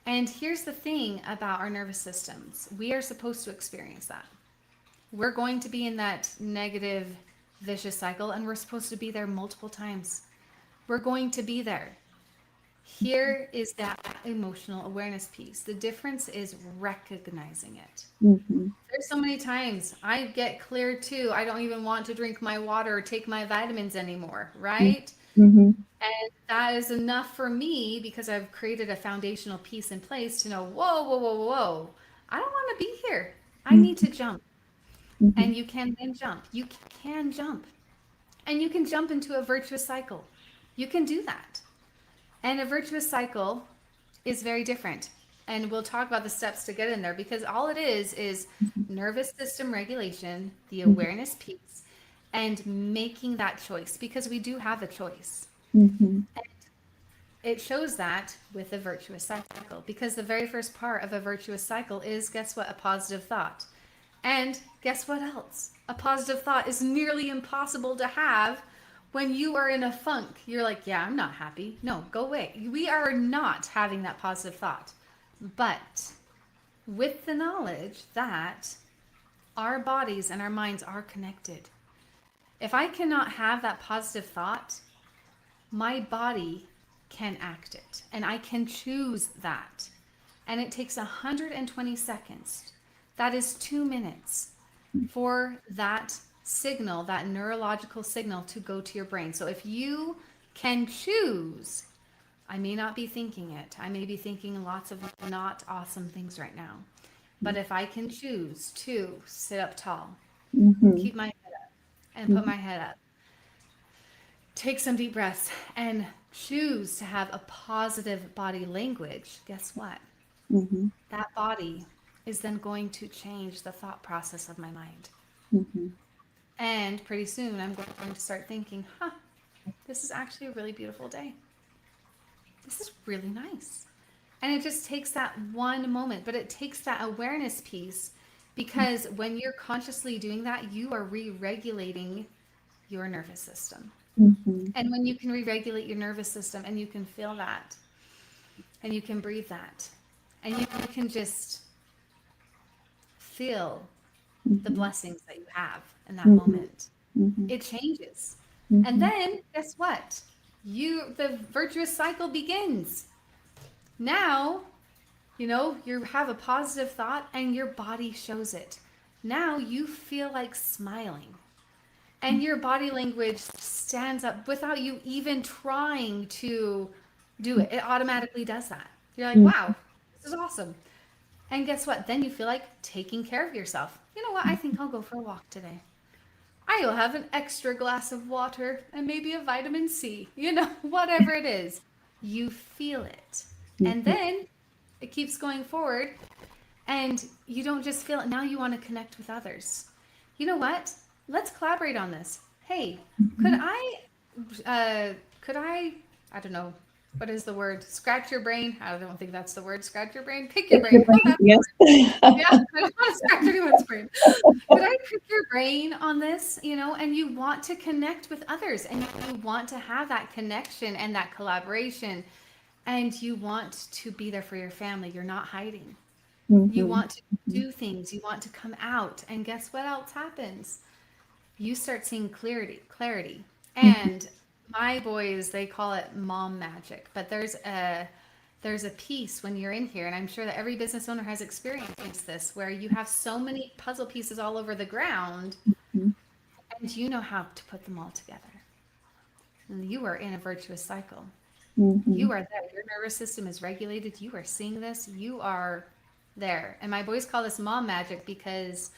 And here's the thing about our nervous systems. We are supposed to experience that. We're going to be in that negative, vicious cycle, and we're supposed to be there multiple times. We're going to be there. Here is that emotional awareness piece. The difference is recognizing it. There's so many times I get clear too. I don't even want to drink my water or take my vitamins anymore, right? And that is enough for me, because I've created a foundational piece in place to know, whoa, whoa, whoa, whoa. I don't want to be here. I need to jump. And you can then jump. You can jump. And you can jump into a virtuous cycle. You can do that. And a virtuous cycle is very different. And we'll talk about the steps to get in there, because all it is nervous system regulation, the awareness piece, and making that choice, because we do have a choice. And it shows that with a virtuous cycle, because the very first part of a virtuous cycle is, guess what? A positive thought. And guess what else? A positive thought is nearly impossible to have when you are in a funk. You're like, yeah, I'm not happy. No, go away. We are not having that positive thought. But with the knowledge that our bodies and our minds are connected. If I cannot have that positive thought, my body can act it, and I can choose that. And it takes 120 seconds. That is 2 minutes for that signal, that neurological signal, to go to your brain. So if you can choose, I may not be thinking it. I may be thinking lots of not awesome things right now. But if I can choose to sit up tall, keep my head up, and put my head up, take some deep breaths, and choose to have a positive body language, guess what? That body is then going to change the thought process of my mind. And pretty soon I'm going to start thinking, this is actually a really beautiful day. This is really nice. And it just takes that one moment, but it takes that awareness piece, because when you're consciously doing that, you are re-regulating your nervous system. And when you can re-regulate your nervous system, and you can feel that, and you can breathe that, and you can just feel the blessings that you have in that moment, it changes. And then guess what? The virtuous cycle begins. Now, you have a positive thought and your body shows it. Now you feel like smiling. And your body language stands up without you even trying to do it. It automatically does that. You're like, wow, this is awesome. And guess what? Then you feel like taking care of yourself. You know what? I think I'll go for a walk today. I'll have an extra glass of water and maybe a vitamin C, whatever it is. You feel it. And then it keeps going forward, and you don't just feel it. Now you want to connect with others. You know what? Let's collaborate on this. Hey, could I, don't know, what is the word? Scratch your brain? I don't think that's the word. Scratch your brain? Pick your brain. Yes. Yeah, I don't want to scratch anyone's brain. Could I pick your brain on this? And you want to connect with others, and you want to have that connection and that collaboration, and you want to be there for your family. You're not hiding. You want to do things. You want to come out, and guess what else happens? You start seeing clarity. And my boys, they call it mom magic, but there's a piece when you're in here, and I'm sure that every business owner has experienced this, where you have so many puzzle pieces all over the ground, and you know how to put them all together. And you are in a virtuous cycle. Mm-hmm. You are there. Your nervous system is regulated. You are seeing this. You are there. And my boys call this mom magic because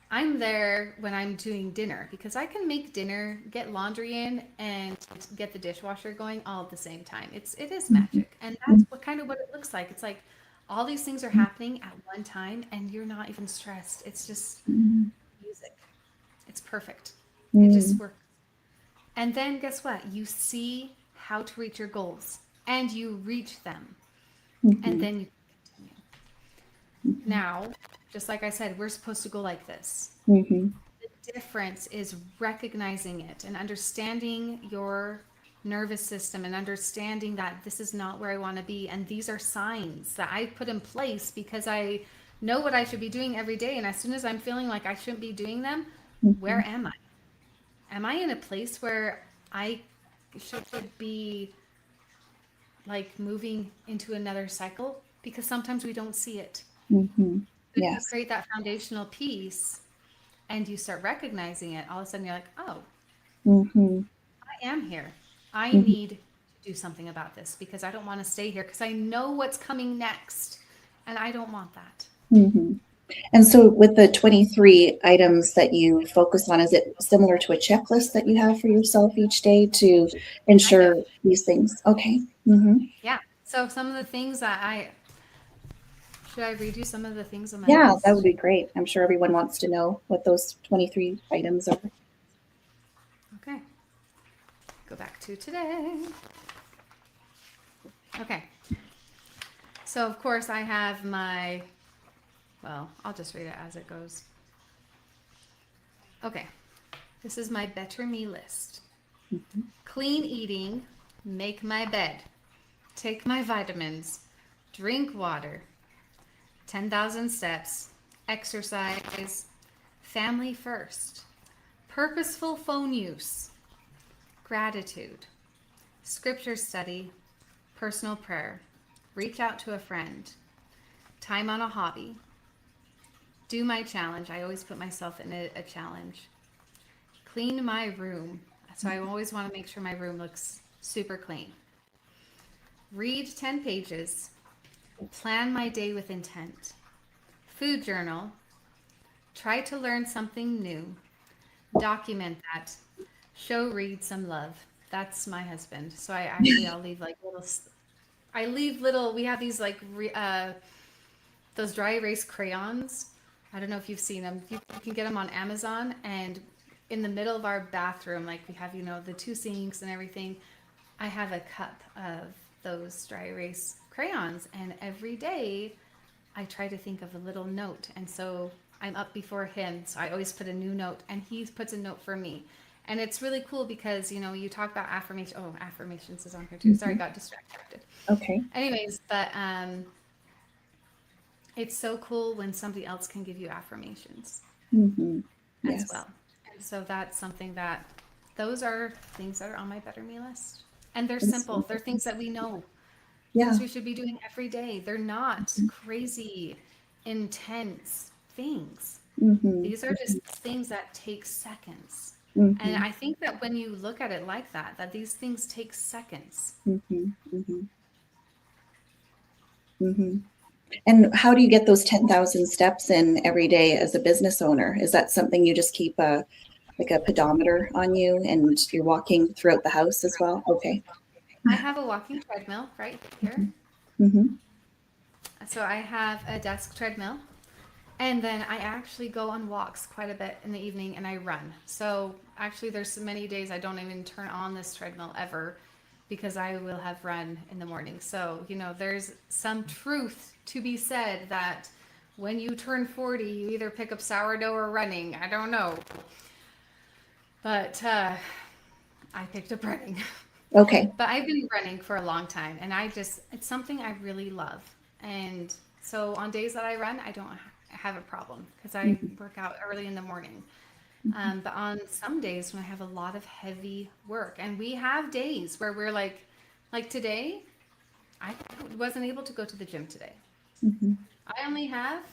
I'm there when I'm doing dinner because I can make dinner, get laundry in, and get the dishwasher going all at the same time. It is magic, and that's what it looks like. It's like all these things are happening at one time, and you're not even stressed. It's just music. It's perfect. It just works. And then guess what? You see how to reach your goals, and you reach them, and then you continue. Now, just like I said, we're supposed to go like this. Mm-hmm. The difference is recognizing it and understanding your nervous system and understanding that this is not where I want to be. And these are signs that I put in place because I know what I should be doing every day. And as soon as I'm feeling like I shouldn't be doing them, where am I? Am I in a place where I should be like moving into another cycle? Because sometimes we don't see it. Mm-hmm. If you Yes. create that foundational piece and you start recognizing it, all of a sudden you're like, oh, Mm-hmm. I am here. I Mm-hmm. need to do something about this because I don't want to stay here because I know what's coming next and I don't want that. Mm-hmm. And so with the 23 items that you focus on, is it similar to a checklist that you have for yourself each day to Kind ensure of. these things? Okay. Mm-hmm. Yeah. So some of the things that should I read you some of the things on my Yeah, that would list? be great. I'm sure everyone wants to know what those 23 items are. Okay. Go back to today. Okay. So of course I have I'll just read it as it goes. Okay. This is my better me list. Clean eating, make my bed, take my vitamins, drink water, 10,000 steps, exercise, family first, purposeful phone use, gratitude, scripture study, personal prayer, reach out to a friend, time on a hobby, do my challenge. I always put myself in a challenge. Clean my room. So I always want to make sure my room looks super clean. Read 10 pages. Plan my day with intent. Food journal. Try to learn something new. Document that. Show Reed some love. That's my husband. So I'll leave like little, we have these like, those dry erase crayons. I don't know if you've seen them. You can get them on Amazon. And in the middle of our bathroom, like we have, the two sinks and everything, I have a cup of those dry erase crayons. And every day I try to think of a little note. And so I'm up before him. So I always put a new note and he puts a note for me. And it's really cool because, you talk about affirmation. Oh, affirmations is on here too. Sorry, I got distracted. Okay. Anyways, but it's so cool when somebody else can give you affirmations Mm-hmm. as Yes. well. And so that's something those are things that are on my better me list. And they're That's simple. They're things that we know, Yeah. things we should be doing every day. They're not crazy, intense things. Mm-hmm. These are just things that take seconds. And Mm-hmm. I think that when you look at it like that these things take seconds. Mm-hmm. Mm-hmm. Mm-hmm. And how do you get those 10,000 steps in every day as a business owner? Is that something you just keep like a pedometer on you and you're walking throughout the house as well? Okay. I have a walking treadmill right here. Mm-hmm. So I have a desk treadmill. And then I actually go on walks quite a bit in the evening and I run. So actually there's so many days I don't even turn on this treadmill ever because I will have run in the morning. So, there's some truth to be said that when you turn 40, you either pick up sourdough or running. I don't know. But I picked up running. Okay. But I've been running for a long time and it's something I really love. And so on days that I run, I don't have a problem because I work out early in the morning. But on some days when I have a lot of heavy work and we have days where we're like today, I wasn't able to go to the gym today. Mm-hmm. I only have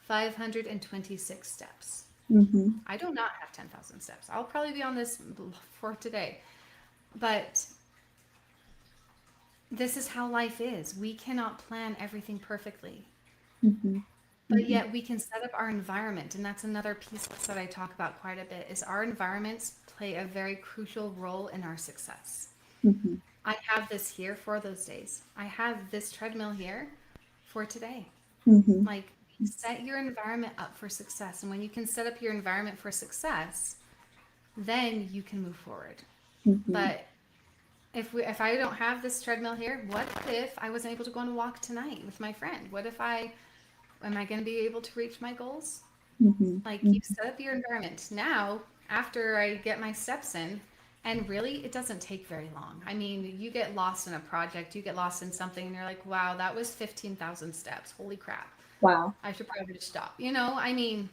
526 steps. I do not have 10,000 steps. I'll probably be on this for today. But this is how life is. We cannot plan everything perfectly. But yet we can set up our environment. And that's another piece that I talk about quite a bit is our environments play a very crucial role in our success. I have this here for those days. I have this treadmill here for today. Like, set your environment up for success. And when you can set up your environment for success, then you can move forward. But if I don't have this treadmill here, what if I wasn't able to go on a walk tonight with my friend? What if am I going to be able to reach my goals? Like, you set up your environment. Now, after I get my steps in, and really, it doesn't take very long. I mean, you get lost in a project, you get lost in something, and you're like, wow, that was 15,000 steps. Holy crap. Wow. I should probably just stop. I mean,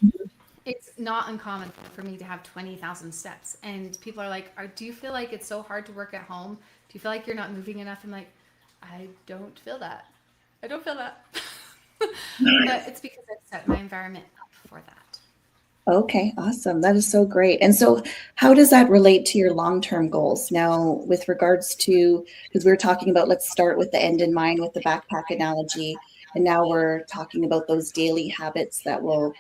it's not uncommon for me to have 20,000 steps. And people are like, do you feel like it's so hard to work at home? Do you feel like you're not moving enough? I'm like, I don't feel that. I don't feel that. But it's because I've set my environment up for that. Okay, awesome. That is so great. And so how does that relate to your long-term goals now with regards to, because we were talking about, let's start with the end in mind with the backpack analogy. And now we're talking about those daily habits that will,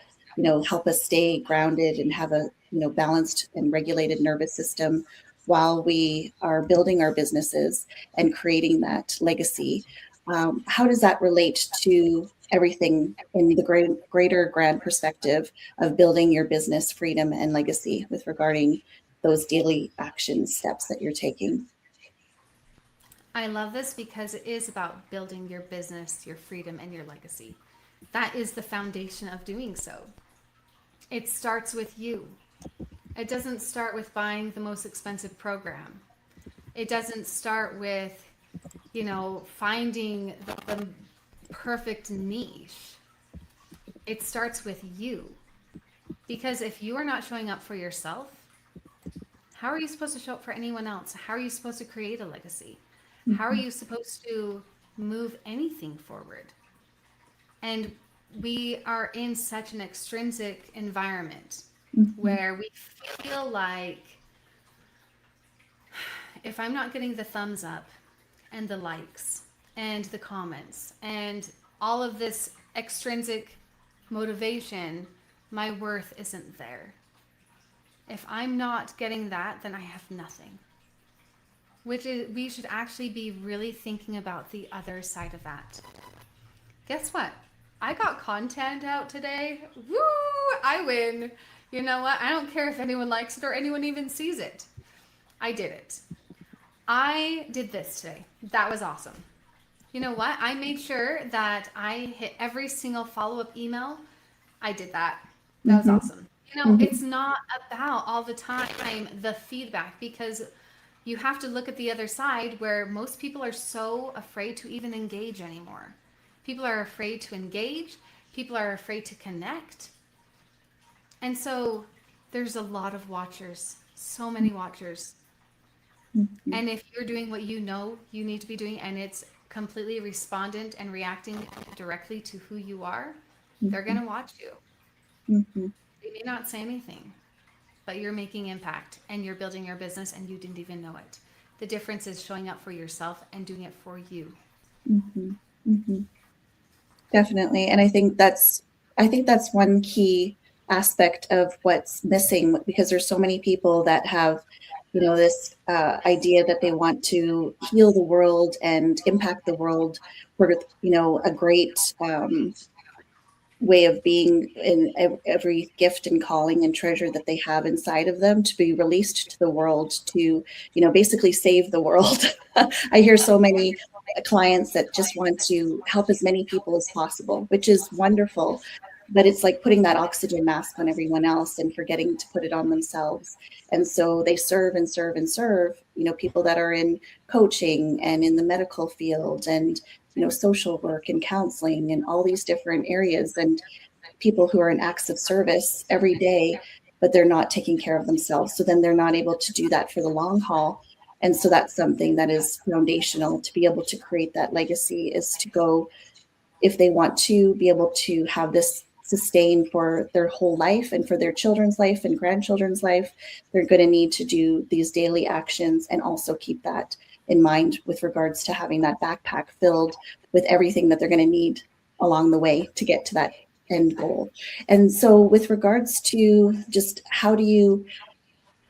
help us stay grounded and have a, balanced and regulated nervous system while we are building our businesses and creating that legacy. How does that relate to everything in the greater grand perspective of building your business freedom and legacy with regarding those daily action steps that you're taking? I love this because it is about building your business, your freedom, and your legacy. That is the foundation of doing so. It starts with you. It doesn't start with buying the most expensive program. It doesn't start with, finding the perfect niche. It starts with you. Because if you are not showing up for yourself, how are you supposed to show up for anyone else? How are you supposed to create a legacy? How are you supposed to move anything forward? And we are in such an extrinsic environment where we feel like if I'm not getting the thumbs up and the likes and the comments and all of this extrinsic motivation, my worth isn't there. If I'm not getting that, then I have nothing. Which is, we should actually be really thinking about the other side of that. Guess what? I got content out today. Woo! I win. You know what? I don't care if anyone likes it or anyone even sees it. I did it. I did this today. That was awesome. You know what? I made sure that I hit every single follow-up email. I did that. That was awesome. It's not about all the time the feedback, because you have to look at the other side where most people are so afraid to even engage anymore. People are afraid to engage. People are afraid to connect. And so there's a lot of watchers, so many watchers. And if you're doing what you know you need to be doing, and it's completely respondent and reacting directly to who you are, they're going to watch you. They may not say anything, but you're making impact and you're building your business and you didn't even know it. The difference is showing up for yourself and doing it for you. Definitely. And I think that's one key aspect of what's missing, because there's so many people that have, this idea that they want to heal the world and impact the world for, a great way of being in every gift and calling and treasure that they have inside of them to be released to the world to, basically save the world. I hear so many clients that just want to help as many people as possible, which is wonderful. But it's like putting that oxygen mask on everyone else and forgetting to put it on themselves. And so they serve and serve and serve, people that are in coaching and in the medical field and, social work and counseling and all these different areas, and people who are in acts of service every day, but they're not taking care of themselves. So then they're not able to do that for the long haul. And so that's something that is foundational to be able to create that legacy, is to go, if they want to be able to have this sustain for their whole life and for their children's life and grandchildren's life. They're going to need to do these daily actions and also keep that in mind with regards to having that backpack filled with everything that they're going to need along the way to get to that end goal. And so with regards to just how do you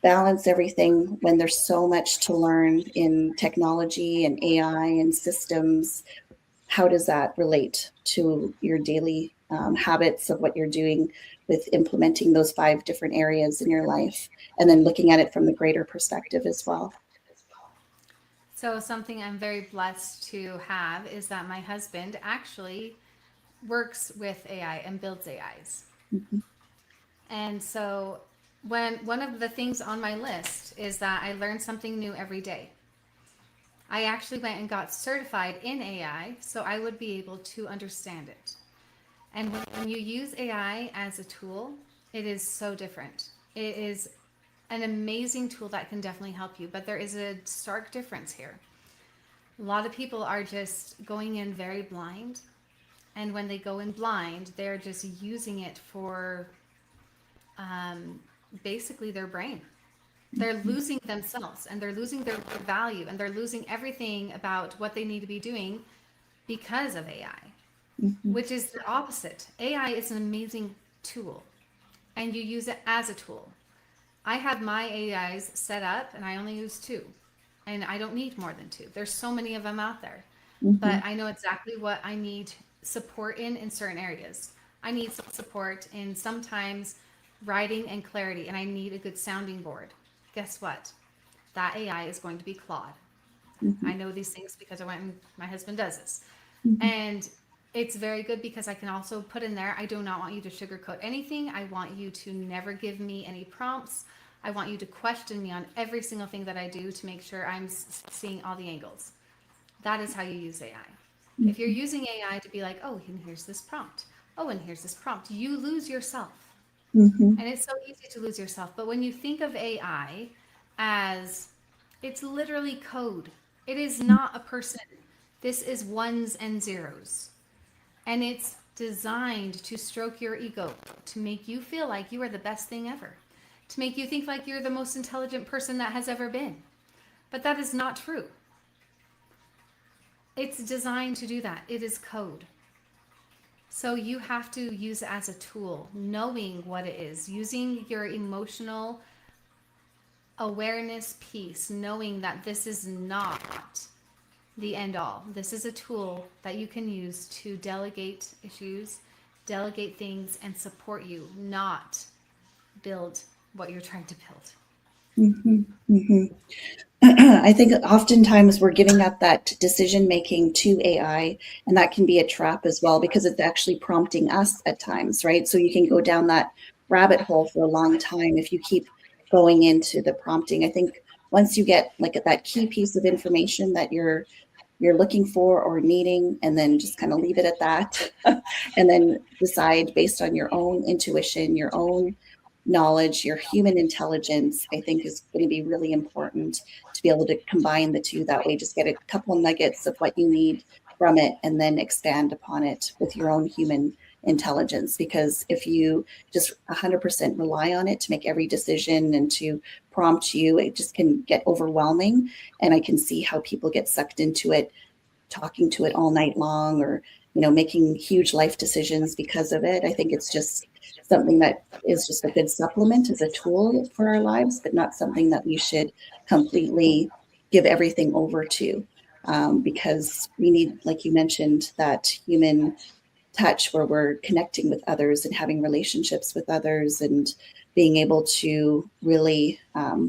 balance everything when there's so much to learn in technology and AI and systems, how does that relate to your daily habits of what you're doing with implementing those 5 different areas in your life, and then looking at it from the greater perspective as well? So something I'm very blessed to have is that my husband actually works with AI and builds AIs. Mm-hmm. And so one of the things on my list is that I learn something new every day. I actually went and got certified in AI so I would be able to understand it. And when you use AI as a tool, it is so different. It is an amazing tool that can definitely help you, but there is a stark difference here. A lot of people are just going in very blind. And when they go in blind, they're just using it for basically their brain. They're losing themselves and they're losing their value and they're losing everything about what they need to be doing because of AI, which is the opposite. AI is an amazing tool and you use it as a tool. I have my AIs set up and I only use 2 and I don't need more than 2. There's so many of them out there, but I know exactly what I need support in certain areas. I need support in sometimes writing and clarity, and I need a good sounding board. Guess what? That AI is going to be Claude. I know these things because I went and my husband does this. And it's very good because I can also put in there, I do not want you to sugarcoat anything. I want you to never give me any prompts. I want you to question me on every single thing that I do to make sure I'm seeing all the angles. That is how you use AI. If you're using AI to be like, oh, and here's this prompt. Oh, and here's this prompt. You lose yourself. And it's so easy to lose yourself. But when you think of AI as it's literally code, it is not a person. This is ones and zeros. And it's designed to stroke your ego, to make you feel like you are the best thing ever, to make you think like you're the most intelligent person that has ever been. But that is not true. It's designed to do that. It is code. So you have to use it as a tool, knowing what it is, using your emotional awareness piece, knowing that this is not the end all. This is a tool that you can use to delegate issues, delegate things, and support you, not build what you're trying to build. I think oftentimes we're giving up that decision making to AI, and that can be a trap as well because it's actually prompting us at times, right? So you can go down that rabbit hole for a long time if you keep going into the prompting. I think once you get like that key piece of information that you're looking for or needing, and then just kind of leave it at that, and then decide based on your own intuition, your own knowledge, your human intelligence, I think is going to be really important to be able to combine the two. That way, just get a couple of nuggets of what you need from it and then expand upon it with your own human intelligence. Because if you just 100% rely on it to make every decision and to prompt you, it just can get overwhelming. And I can see how people get sucked into it, talking to it all night long, or making huge life decisions because of it. I think it's just something that is just a good supplement as a tool for our lives, but not something that we should completely give everything over to, because we need, like you mentioned, that human touch where we're connecting with others and having relationships with others and being able to really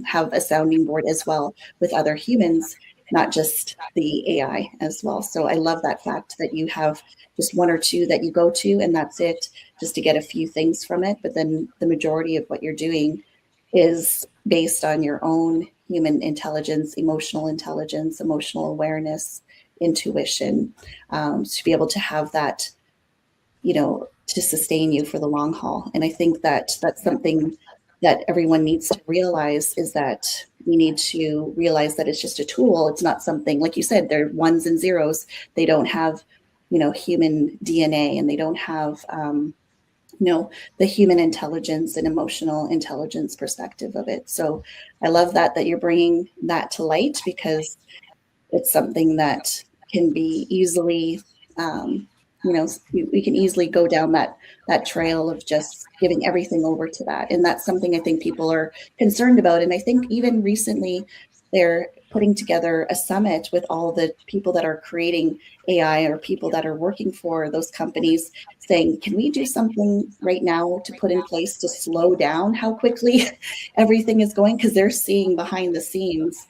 have a sounding board as well with other humans, not just the AI as well. So I love that fact that you have just 1 or 2 that you go to and that's it, just to get a few things from it. But then the majority of what you're doing is based on your own human intelligence, emotional awareness, intuition, to be able to have that, to sustain you for the long haul. And I think that that's something that everyone needs to realize, is that we need to realize that it's just a tool. It's not something, like you said, they're ones and zeros. They don't have, human DNA, and they don't have the human intelligence and emotional intelligence perspective of it. So I love that you're bringing that to light, because it's something that can be easily, we can easily go down that trail of just giving everything over to that. And that's something I think people are concerned about. And I think even recently they're putting together a summit with all the people that are creating AI, or people that are working for those companies, saying, can we do something right now to put in place to slow down how quickly everything is going? Because they're seeing behind the scenes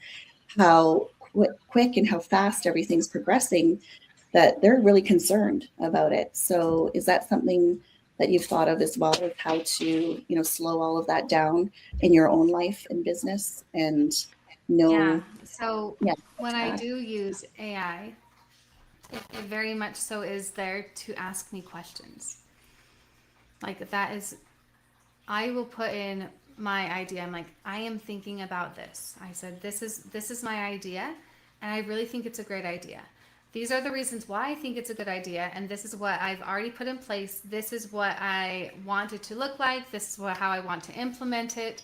how quick and how fast everything's progressing, that they're really concerned about it. So is that something that you've thought of as well, of how to, slow all of that down in your own life and business, and Yeah. know, So yeah, when to I add? do use AI, it very much so is there to ask me questions. Like that is, I will put in my idea. I'm like, I am thinking about this. I said, this is my idea, and I really think it's a great idea. These are the reasons why I think it's a good idea, and this is what I've already put in place. This is what I want it to look like. This is how I want to implement it.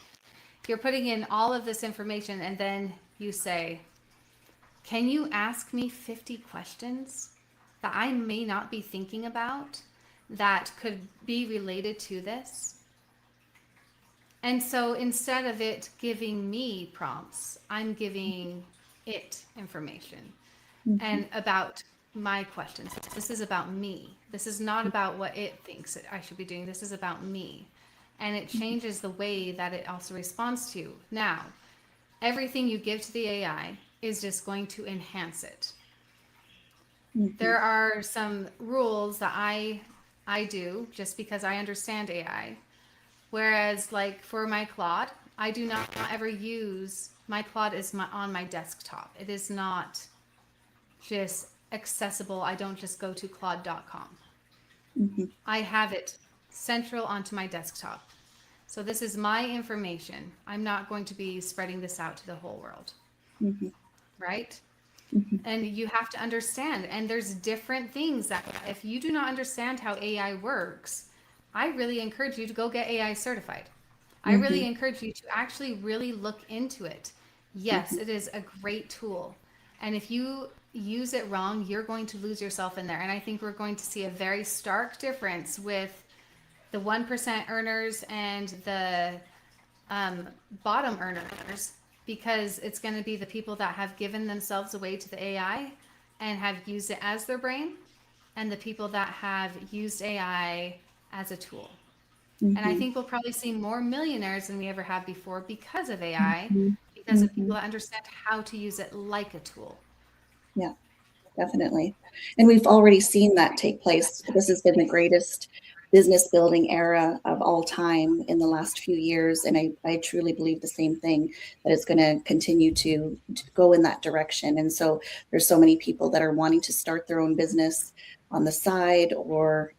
You're putting in all of this information, and then you say, can you ask me 50 questions that I may not be thinking about that could be related to this? And so instead of it giving me prompts, I'm giving it information Mhm, and about my questions. This is about me. This is not about what it thinks I should be doing. This is about me. And it changes the way that it also responds to you. Now, everything you give to the AI is just going to enhance it. mhm, There are some rules that I do just because I understand AI. Whereas, like for my Claude, I do not ever use my Claude is on my desktop. It is not just accessible. I don't just go to Claude.com. mhm, I have it central onto my desktop. So this is my information. I'm not going to be spreading this out to the whole world, mhm, right? mhm, And you have to understand, and there's different things that if you do not understand how AI works, I really encourage you to go get AI certified. I really mhm, encourage you to actually really look into it. Yes, mhm, it is a great tool. And if you use it wrong, you're going to lose yourself in there. And I think we're going to see a very stark difference with the 1% earners and the um, bottom earners, because it's going to be the people that have given themselves away to the AI and have used it as their brain, and the people that have used AI as a tool. And I mhm, think we'll probably see more millionaires than we ever have before because of AI, mhm, because of people mhm. that understand how to use it like a tool. Yeah, definitely. And we've already seen that take place. This has been the greatest business building era of all time in the last few years. And I truly believe the same thing, that it's going to continue to go in that direction. And so there's so many people that are wanting to start their own business on the side, or,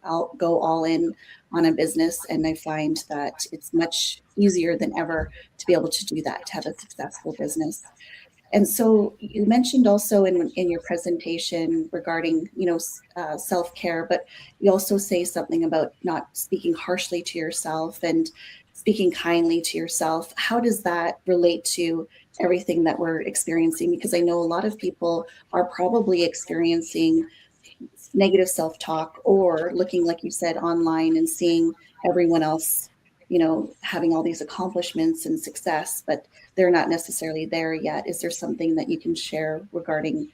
I'll go all in on a business. And I find that it's much easier than ever to be able to do that, to have a successful business. And so you mentioned also in your presentation regarding, self-care, but you also say something about not speaking harshly to yourself and speaking kindly to yourself. How does that relate to everything that we're experiencing? Because I know a lot of people are probably experiencing negative self-talk, or looking, like you said, online and seeing everyone else, having all these accomplishments and success, but they're not necessarily there yet. Is there something that you can share regarding,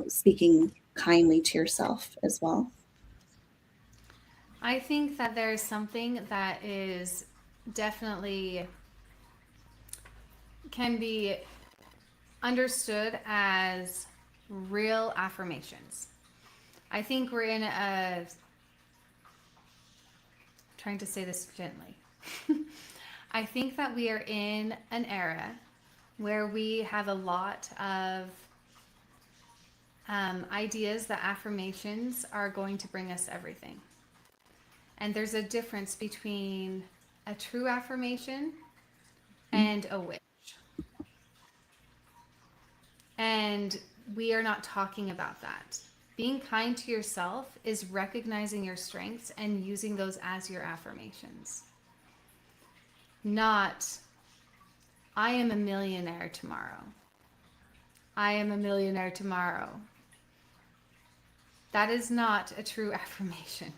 speaking kindly to yourself as well? I think that there is something that is definitely can be understood as real affirmations. I think we're in a, trying to say this gently. I think that we are in an era where we have a lot of ideas that affirmations are going to bring us everything. And there's a difference between a true affirmation and a wish. And we are not talking about that. Being kind to yourself is recognizing your strengths and using those as your affirmations. Not, I am a millionaire tomorrow. I am a millionaire tomorrow. That is not a true affirmation.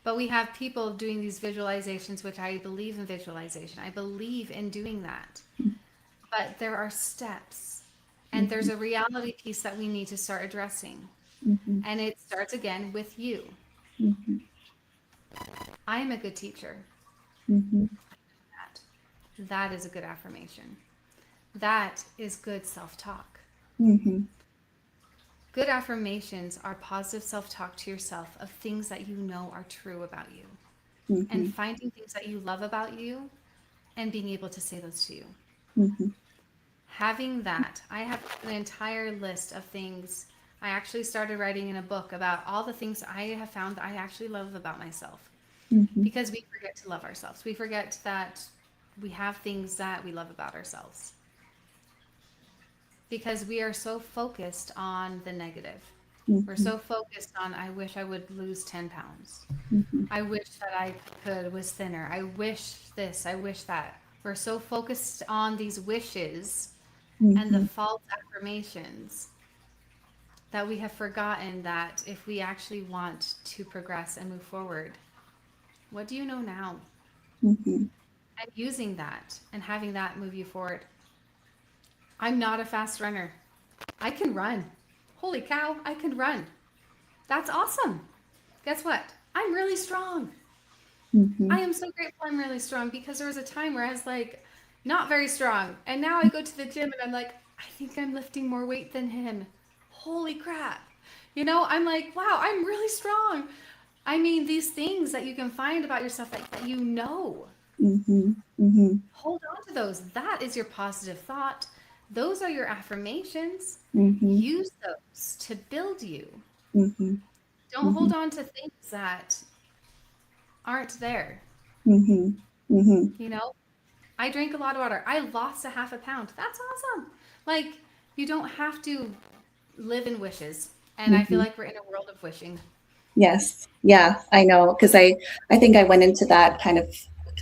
But we have people doing these visualizations, which I believe in visualization. I believe in doing that. But there are steps, and there's a reality piece that we need to start addressing. And it starts again with you. I am a good teacher. That is a good affirmation. That is good self-talk. Good affirmations are positive self-talk to yourself of things that you know are true about you. And finding things that you love about you and being able to say those to you. Having that, I have an entire list of things. I actually started writing in a book about all the things I have found that I actually love about myself. Because we forget to love ourselves. We forget that we have things that we love about ourselves. Because we are so focused on the negative. We're so focused on, I wish I would lose 10 pounds. I wish that I was thinner. I wish this, I wish that. We're so focused on these wishes and the false affirmations that we have forgotten that if we actually want to progress and move forward, what do you know now? And using that and having that move you forward. I'm not a fast runner. I can run. Holy cow, I can run. That's awesome. Guess what? I'm really strong. I am so grateful I'm really strong, because there was a time where I was like, not very strong. And now I go to the gym and I'm like, I think I'm lifting more weight than him. Holy crap. I'm like, wow, I'm really strong. I mean, these things that you can find about yourself that you know. Hold on to those. That is your positive thought. Those are your affirmations. Use those to build you. Don't hold on to things that aren't there. I drank a lot of water. I lost a half a pound. That's awesome. Like, you don't have to live in wishes. And I feel like we're in a world of wishing. Yes. Yeah, I know. Because I think I went into that kind of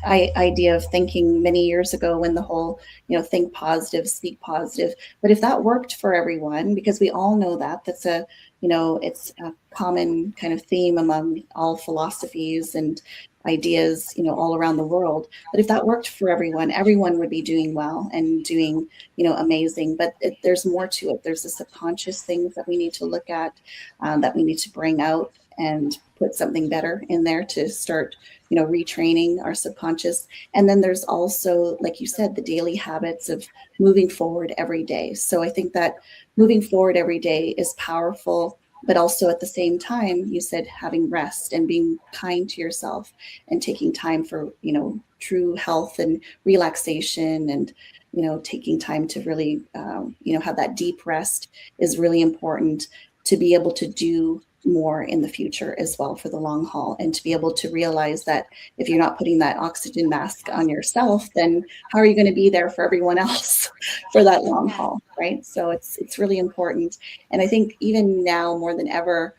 idea of thinking many years ago when the whole, think positive, speak positive. But if that worked for everyone, because we all know that that's it's a common kind of theme among all philosophies and ideas, all around the world. But if that worked for everyone, everyone would be doing well and doing, amazing. But there's more to it. There's the subconscious things that we need to look at, that we need to bring out and put something better in there to start, retraining our subconscious. And then there's also, like you said, the daily habits of moving forward every day. So I think that moving forward every day is powerful, but also at the same time, you said having rest and being kind to yourself and taking time for, true health and relaxation, and, taking time to really, have that deep rest is really important to be able to do more in the future as well for the long haul, and to be able to realize that if you're not putting that oxygen mask on yourself, then how are you going to be there for everyone else for that long haul, right? So it's really important. And I think even now more than ever,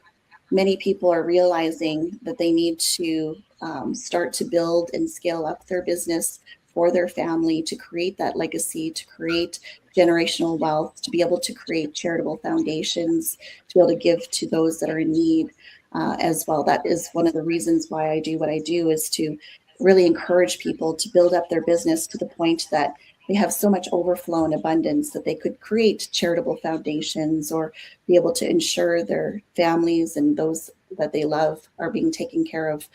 many people are realizing that they need to start to build and scale up their business for their family, to create that legacy, to create generational wealth, to be able to create charitable foundations, to be able to give to those that are in need, as well. That is one of the reasons why I do what I do, is to really encourage people to build up their business to the point that they have so much overflow and abundance that they could create charitable foundations or be able to ensure their families and those that they love are being taken care of,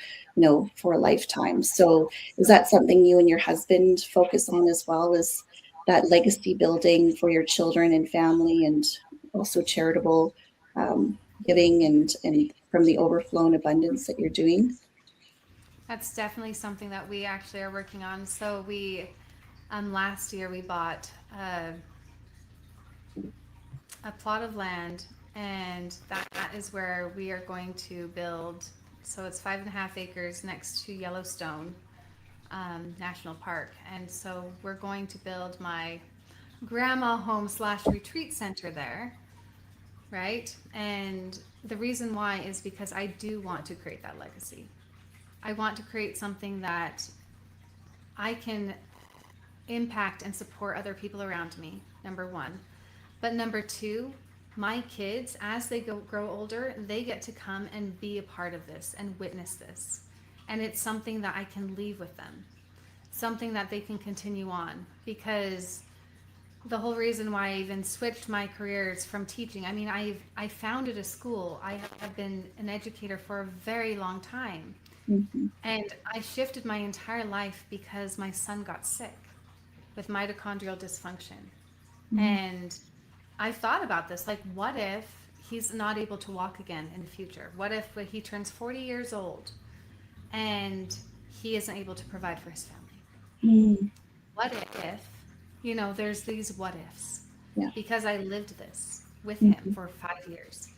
for a lifetime. So is that something you and your husband focus on as well, as that legacy building for your children and family, and also charitable giving and from the overflow and abundance that you're doing? That's definitely something that we actually are working on. So we, last year we bought a plot of land, and that is where we are going to build. So it's 5.5 acres next to Yellowstone National Park. And so we're going to build my grandma home / retreat center there. Right. And the reason why is because I do want to create that legacy. I want to create something that I can impact and support other people around me, number one. But number two, my kids, as they grow older, they get to come and be a part of this and witness this. And it's something that I can leave with them, something that they can continue on. Because the whole reason why I even switched my careers from teaching, I mean, I founded a school. I have been an educator for a very long time. Mm-hmm. And I shifted my entire life because my son got sick with mitochondrial dysfunction. Mm-hmm. And I thought about this, like, what if he's not able to walk again in the future? What if he turns 40 years old and he isn't able to provide for his family? What if, there's these what ifs. Yeah. Because I lived this with him for 5 years.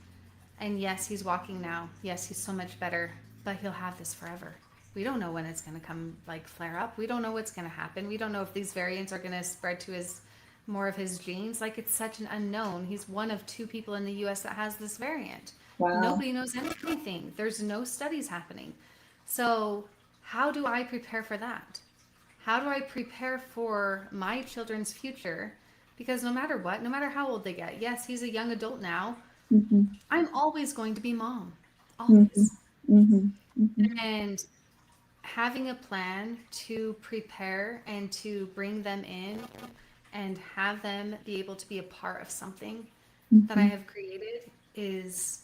And yes, he's walking now. Yes, he's so much better, but he'll have this forever. We don't know when it's going to come, like, flare up. We don't know what's going to happen. We don't know if these variants are going to spread to more of his genes. Like, it's such an unknown. He's one of 2 people in the US that has this variant. Wow. Nobody knows anything. There's no studies happening. So how do I prepare for that? How do I prepare for my children's future? Because no matter what, no matter how old they get, yes, he's a young adult now. Mm-hmm. I'm always going to be mom. Always. Mm-hmm. Mm-hmm. And having a plan to prepare and to bring them in and have them be able to be a part of something that I have created is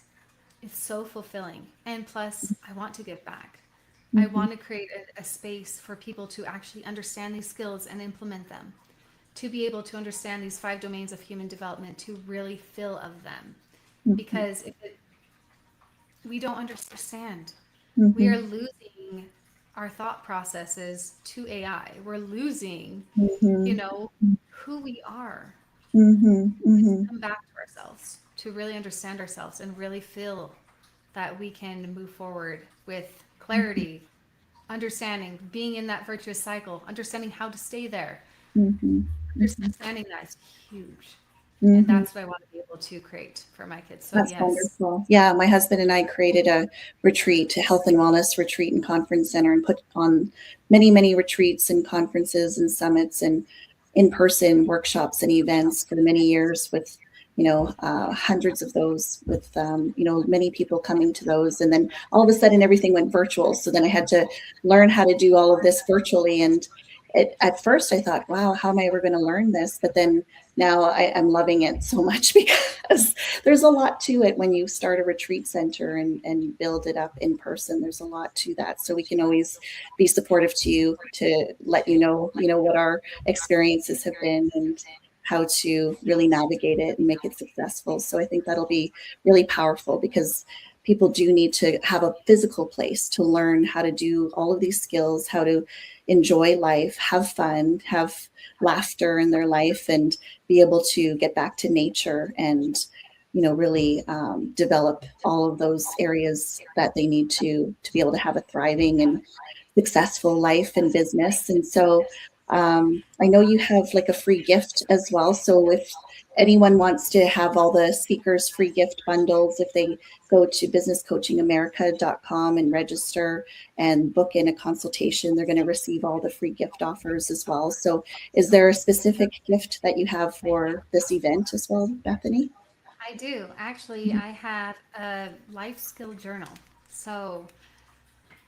so fulfilling. And plus, I want to give back. I want to create a space for people to actually understand these skills and implement them, to be able to understand these 5 domains of human development, to really feel of them. Because we don't understand. We are losing our thought processes to AI. We're losing, who we are. Come back to ourselves, to really understand ourselves and really feel that we can move forward with clarity, understanding, being in that virtuous cycle, understanding how to stay there. Understanding that is huge. And that's what I want to be able to create for my kids. So that's wonderful. Yeah, my husband and I created a retreat, a health and wellness retreat and conference center, and put on many, many retreats and conferences and summits and in-person workshops and events for many years with, hundreds of those with, many people coming to those. And then all of a sudden everything went virtual. So then I had to learn how to do all of this virtually. And at first I thought, wow, how am I ever going to learn this? But then now I'm loving it so much because there's a lot to it when you start a retreat center and build it up in person. There's a lot to that. So we can always be supportive to you, to let you know what our experiences have been and how to really navigate it and make it successful. So I think that'll be really powerful because people do need to have a physical place to learn how to do all of these skills, how to enjoy life, have fun, have laughter in their life, and be able to get back to nature and, really develop all of those areas that they need to be able to have a thriving and successful life and business. And so I know you have like a free gift as well. So if anyone wants to have all the speakers free gift bundles, if they go to businesscoachingamerica.com and register and book in a consultation, they're going to receive all the free gift offers as well. So is there a specific gift that you have for this event as well, Bethany? I do. Actually, I have a life skill journal. So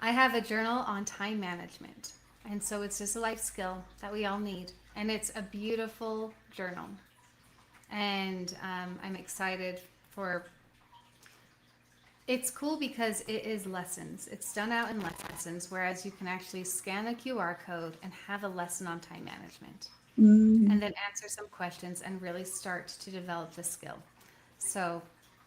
I have a journal on time management. And so it's just a life skill that we all need. And it's a beautiful journal. And I'm excited for, it's cool because it is lessons. It's done out in lessons, whereas you can actually scan a QR code and have a lesson on time management. And then answer some questions and really start to develop the skill. So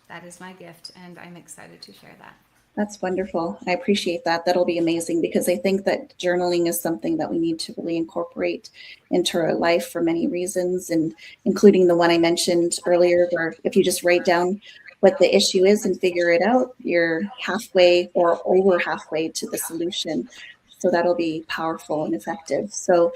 that is my gift, and I'm excited to share that. That's wonderful. I appreciate that. That'll be amazing because I think that journaling is something that we need to really incorporate into our life for many reasons, and including the one I mentioned earlier, where if you just write down what the issue is and figure it out, you're halfway or over halfway to the solution. So that'll be powerful and effective. So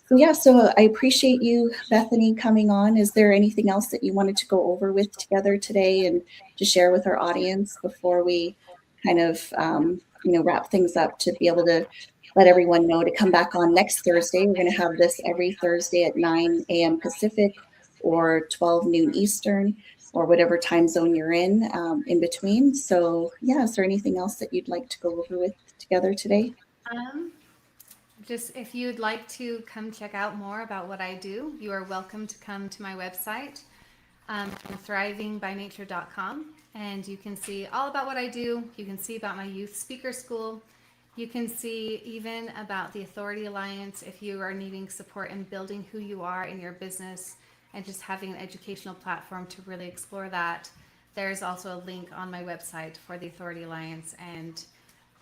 So yeah, so I appreciate you, Bethany, coming on. Is there anything else that you wanted to go over with together today and to share with our audience before we kind of, wrap things up, to be able to let everyone know to come back on next Thursday? We're going to have this every Thursday at 9 a.m. Pacific or 12 noon Eastern, or whatever time zone you're in between. So yeah, is there anything else that you'd like to go over with together today? Just if you'd like to come check out more about what I do, you are welcome to come to my website, thrivingbynature.com, and you can see all about what I do. You can see about my youth speaker school. You can see even about the Authority Alliance if you are needing support in building who you are in your business and just having an educational platform to really explore that. There's also a link on my website for the Authority Alliance, and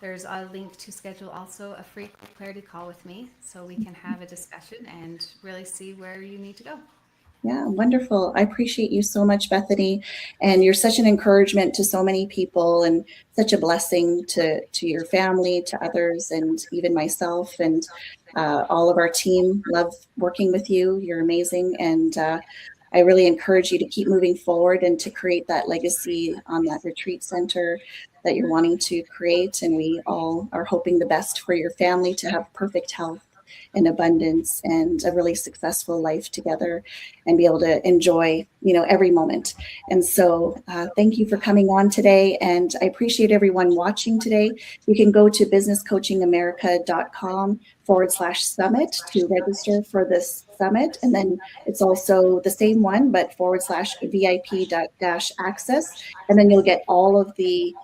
there's a link to schedule also a free clarity call with me so we can have a discussion and really see where you need to go. Yeah, wonderful. I appreciate you so much, Bethany. And you're such an encouragement to so many people, and such a blessing to your family, to others, and even myself, and all of our team. Love working with you. You're amazing. And I really encourage you to keep moving forward and to create that legacy on that retreat center that you're wanting to create. And we all are hoping the best for your family, to have perfect health and abundance and a really successful life together, and be able to enjoy, every moment. And so thank you for coming on today. And I appreciate everyone watching today. You can go to businesscoachingamerica.com/summit to register for this summit. And then it's also the same one, but /VIP-access. And then you'll get all of the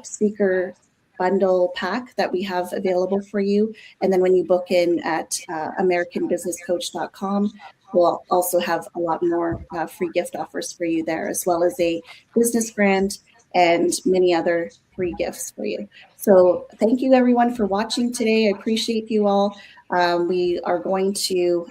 speaker bundle pack that we have available for you. And then when you book in at americanbusinesscoach.com, we'll also have a lot more free gift offers for you there, as well as a business grant and many other free gifts for you. So thank you everyone for watching today. I appreciate you all. We are going to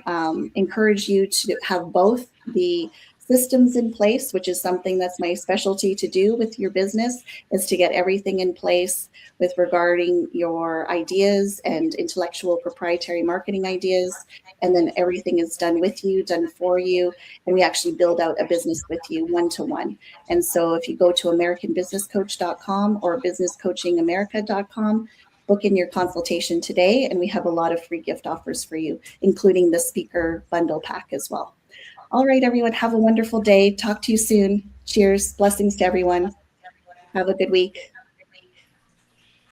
encourage you to have both the systems in place, which is something that's my specialty to do with your business, is to get everything in place with regarding your ideas and intellectual proprietary marketing ideas. And then everything is done with you, done for you. And we actually build out a business with you one-to-one. And so if you go to americanbusinesscoach.com or businesscoachingamerica.com, book in your consultation today. And we have a lot of free gift offers for you, including the speaker bundle pack as well. All right, everyone, have a wonderful day. Talk to you soon. Cheers. Blessings to everyone. Have a good week.